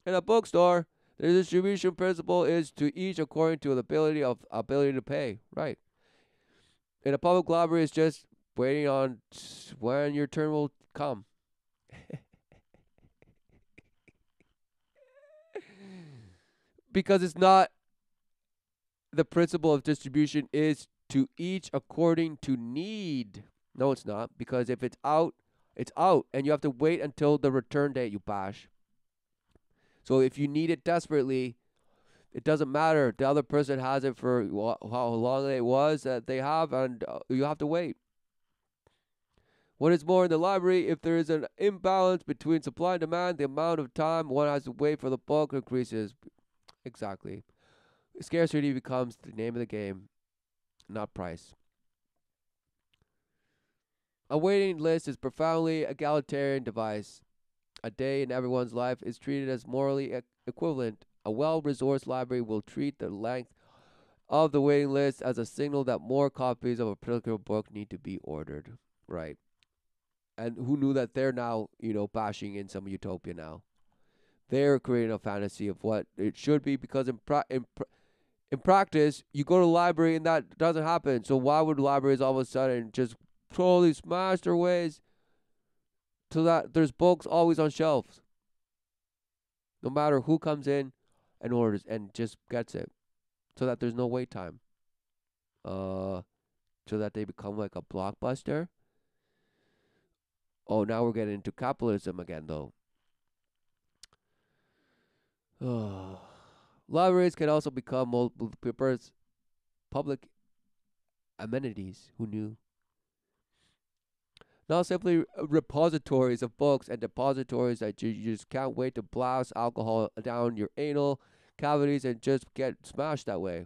S1: In a bookstore, the distribution principle is to each according to the ability to pay, right? In a public library, it's just waiting on when your turn will come. Because it's not, the principle of distribution is to each according to need. No, it's not. Because if it's out, it's out. And you have to wait until the return date, you bash. So if you need it desperately, it doesn't matter. The other person has it for how long it was that they have, and you have to wait. What is more, in the library, if there is an imbalance between supply and demand, the amount of time one has to wait for the book increases. Exactly. Scarcity becomes the name of the game, not price. A waiting list is profoundly egalitarian device. A day in everyone's life is treated as morally equivalent. A well-resourced library will treat the length of the waiting list as a signal that more copies of a particular book need to be ordered. Right. And who knew that they're now, bashing in some utopia now? They're creating a fantasy of what it should be, because in practice, you go to the library and that doesn't happen. So why would libraries all of a sudden just totally smash their ways so that there's books always on shelves? No matter who comes in and orders and just gets it. So that there's no wait time. So that they become like a blockbuster. Oh, now we're getting into capitalism again, though. Libraries can also become multi-purpose public amenities. Who knew? Not simply repositories of books and depositories that you just can't wait to blast alcohol down your anal cavities and just get smashed that way.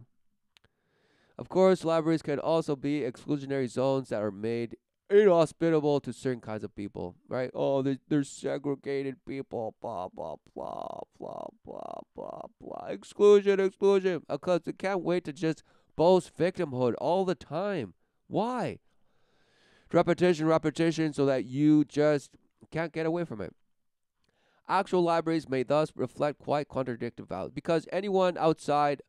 S1: Of course, libraries can also be exclusionary zones that are made inhospitable to certain kinds of people, right? Oh, there's segregated people, blah, blah, blah, blah, blah, blah, blah. Exclusion, exclusion. Because they can't wait to just boast victimhood all the time. Why? Repetition, repetition, so that you just can't get away from it. Actual libraries may thus reflect quite contradictory values, because anyone outside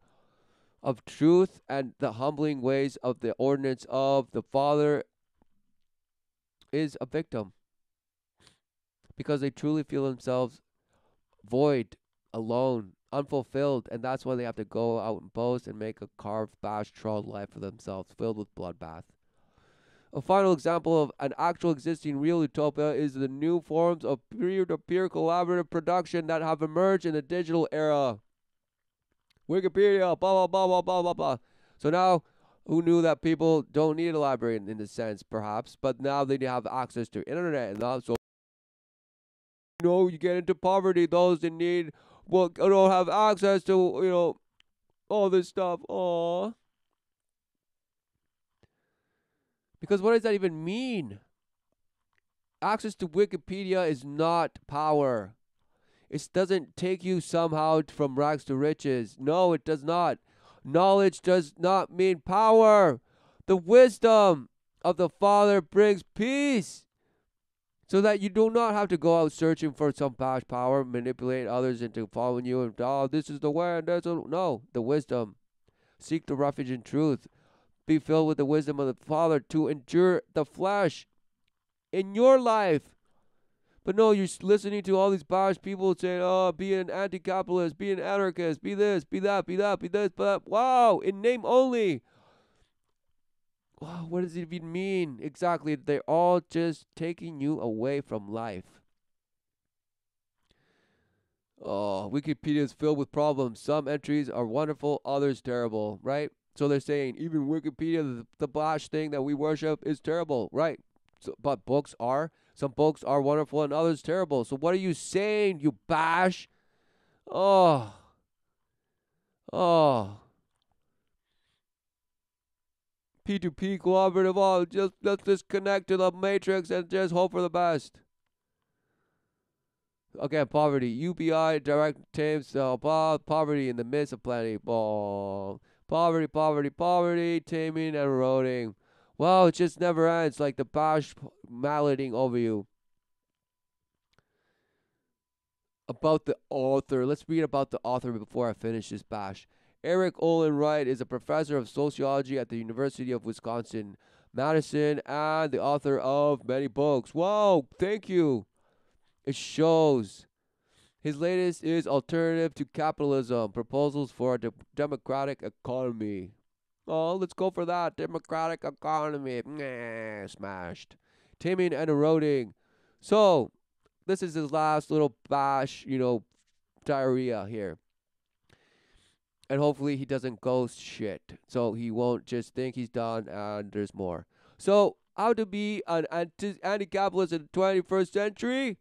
S1: of truth and the humbling ways of the ordinance of the Father is a victim, because they truly feel themselves void, alone, unfulfilled, and that's why they have to go out and boast and make a carved, bashed, trolled life for themselves, filled with bloodbath. A final example of an actual existing real utopia is the new forms of peer-to-peer collaborative production that have emerged in the digital era. Wikipedia, blah, blah, blah, blah, blah, blah, blah. So now, who knew that people don't need a library in the sense, perhaps, but now they have access to internet, and also, you get into poverty, those in need don't have access to, all this stuff. Aww. Because what does that even mean? Access to Wikipedia is not power. It doesn't take you somehow from rags to riches. No, it does not. Knowledge does not mean power. The wisdom of the Father brings peace, so that you do not have to go out searching for some past power, manipulate others into following you, and this is the way, and no, the wisdom. Seek the refuge in truth. Be filled with the wisdom of the Father to endure the flesh in your life. But no, you're listening to all these bars people saying, oh, be an anti-capitalist, be an anarchist, be this, be that, be that, be this, but wow, in name only. Wow, what does it even mean? Exactly, they're all just taking you away from life. Oh, Wikipedia is filled with problems. Some entries are wonderful, others terrible, right? So they're saying even Wikipedia, the bash thing that we worship, is terrible, right? So, but some books are wonderful and others terrible. So what are you saying, you bash? Oh, oh. P2P collaborative, let's just connect to the matrix and just hope for the best. Again, poverty. UBI, direct teams, poverty in the midst of plenty. Poverty, poverty, poverty, taming and eroding. Well, it just never ends, like the bash malleting over you. About the author. Let's read about the author before I finish this bash. Eric Olin Wright is a professor of sociology at the University of Wisconsin-Madison and the author of many books. Wow, thank you. It shows. His latest is Alternative to Capitalism, Proposals for a Democratic Economy. Oh, let's go for that. Democratic economy. Nah, smashed. Taming and eroding. So, this is his last little bash, diarrhea here. And hopefully he doesn't ghost shit. So he won't just think he's done and there's more. So, how to be an anti-capitalist in the 21st century?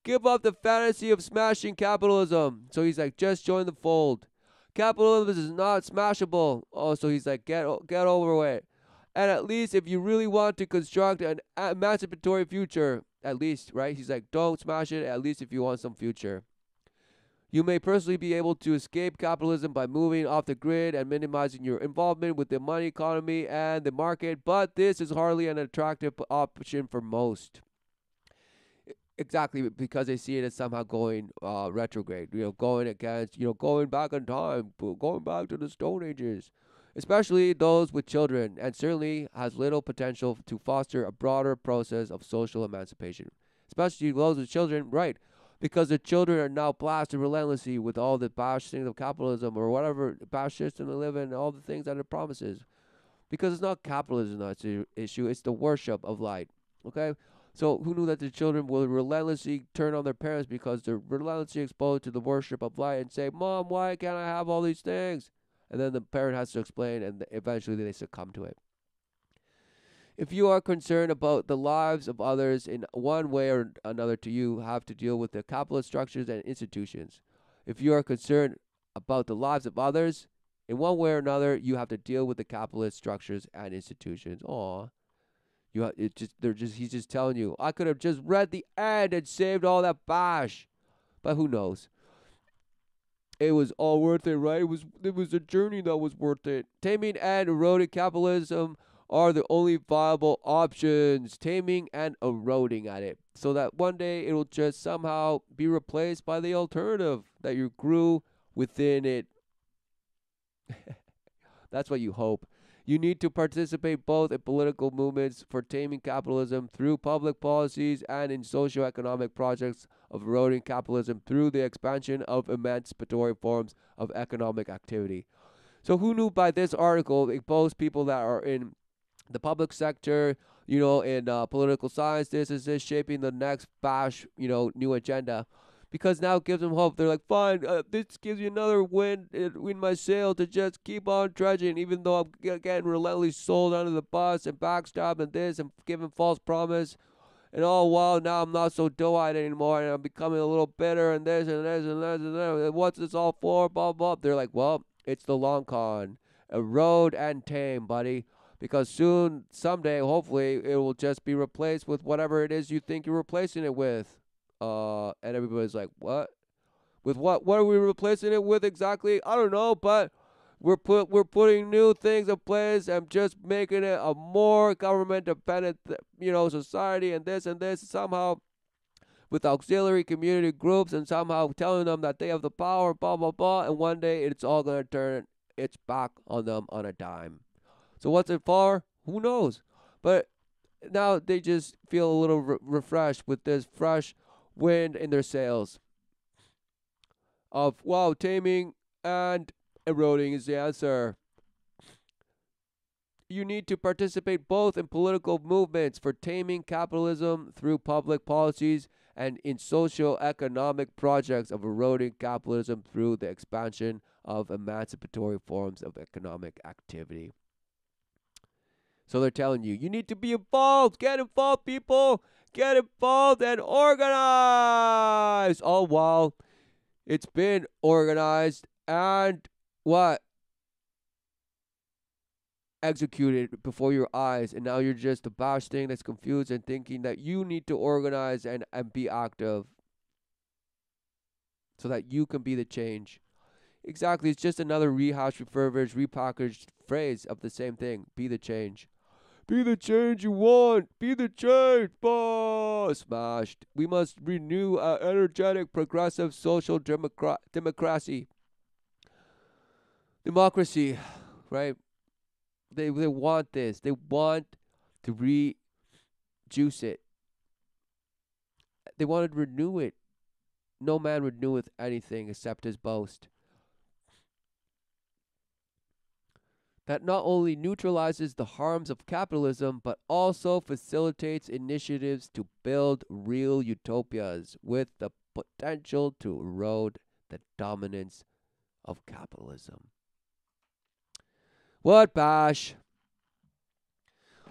S1: Give up the fantasy of smashing capitalism. So he's like, just join the fold. Capitalism is not smashable. Oh, so he's like, get over it. And at least if you really want to construct an emancipatory future, at least, right? He's like, don't smash it, at least if you want some future. You may personally be able to escape capitalism by moving off the grid and minimizing your involvement with the money economy and the market, but this is hardly an attractive option for most. Exactly, because they see it as somehow going retrograde, going against, going back in time, going back to the Stone Ages, especially those with children, and certainly has little potential to foster a broader process of social emancipation, especially those with children, right? Because the children are now blasted relentlessly with all the bash things of capitalism or whatever bash system they live in, and all the things that it promises. Because it's not capitalism that's the issue, it's the worship of light, okay? So who knew that the children will relentlessly turn on their parents because they're relentlessly exposed to the worship of light and say, Mom, why can't I have all these things? And then the parent has to explain, and eventually they succumb to it. If you are concerned about the lives of others in one way or another, you have to deal with the capitalist structures and institutions. If you are concerned about the lives of others in one way or another, you have to deal with the capitalist structures and institutions. Aww. He's just telling you, I could have just read the end and saved all that bash. But who knows? It was all worth it, right? It was a journey that was worth it. Taming and eroding capitalism are the only viable options. Taming and eroding at it. So that one day it'll just somehow be replaced by the alternative that you grew within it. That's what you hope. You need to participate both in political movements for taming capitalism through public policies and in socio-economic projects of eroding capitalism through the expansion of emancipatory forms of economic activity. So who knew by this article, both people that are in the public sector, in political science, this is this shaping the next bash, new agenda, because now it gives them hope. They're like, fine, this gives you another wind in my sail to just keep on trudging, even though I'm getting relentlessly sold under the bus and backstabbed and this and given false promise. And all while now I'm not so doe-eyed anymore, and I'm becoming a little bitter and this and this and this and that. And what's this all for? Blah, blah. They're like, well, it's the long con. Erode and tame, buddy. Because soon, someday, hopefully, it will just be replaced with whatever it is you think you're replacing it with. And everybody's like, what? With what? What are we replacing it with exactly? I don't know, but we're putting new things in place and just making it a more government dependent, society and this somehow with auxiliary community groups and somehow telling them that they have the power, blah blah blah, and one day it's all gonna turn its back on them on a dime. So what's it for? Who knows? But now they just feel a little refreshed with this fresh wind in their sails of, wow, taming and eroding is the answer. You need to participate both in political movements for taming capitalism through public policies and in socio-economic projects of eroding capitalism through the expansion of emancipatory forms of economic activity. So they're telling you, you need to be involved. Get involved, people. Get involved and organize. All while it's been organized and what? Executed before your eyes. And now you're just a bash thing that's confused and thinking that you need to organize and be active so that you can be the change. Exactly. It's just another rehashed, refurbished, repackaged phrase of the same thing. Be the change. Be the change you want. Be the change, boss. Smashed. We must renew our energetic, progressive, social democracy. Democracy, right? They want this. They want to rejuice it. They want to renew it. No man reneweth anything except his boast. That not only neutralizes the harms of capitalism, but also facilitates initiatives to build real utopias with the potential to erode the dominance of capitalism. What bash?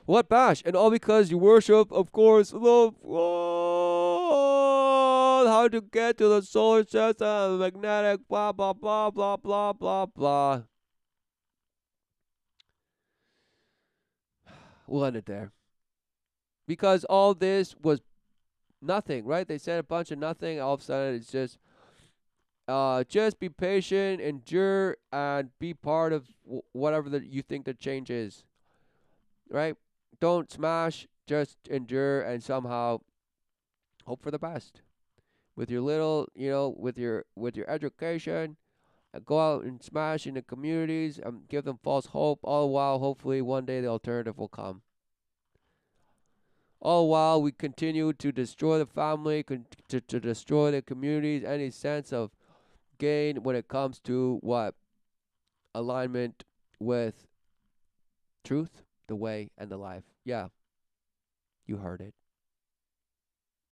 S1: What bash? And all because you worship, of course, love. How to get to the solar system, magnetic, blah, blah, blah, blah, blah, blah, blah. We'll end it there. Because all this was nothing, right? They said a bunch of nothing. All of a sudden, it's just be patient, endure, and be part of whatever you think the change is, right? Don't smash, just endure, and somehow hope for the best. With your little, with your education, go out and smash in the communities and give them false hope, all while hopefully one day the alternative will come. All while we continue to destroy the family, to destroy the communities, any sense of gain when it comes to what? Alignment with truth, the way, and the life. Yeah, you heard it.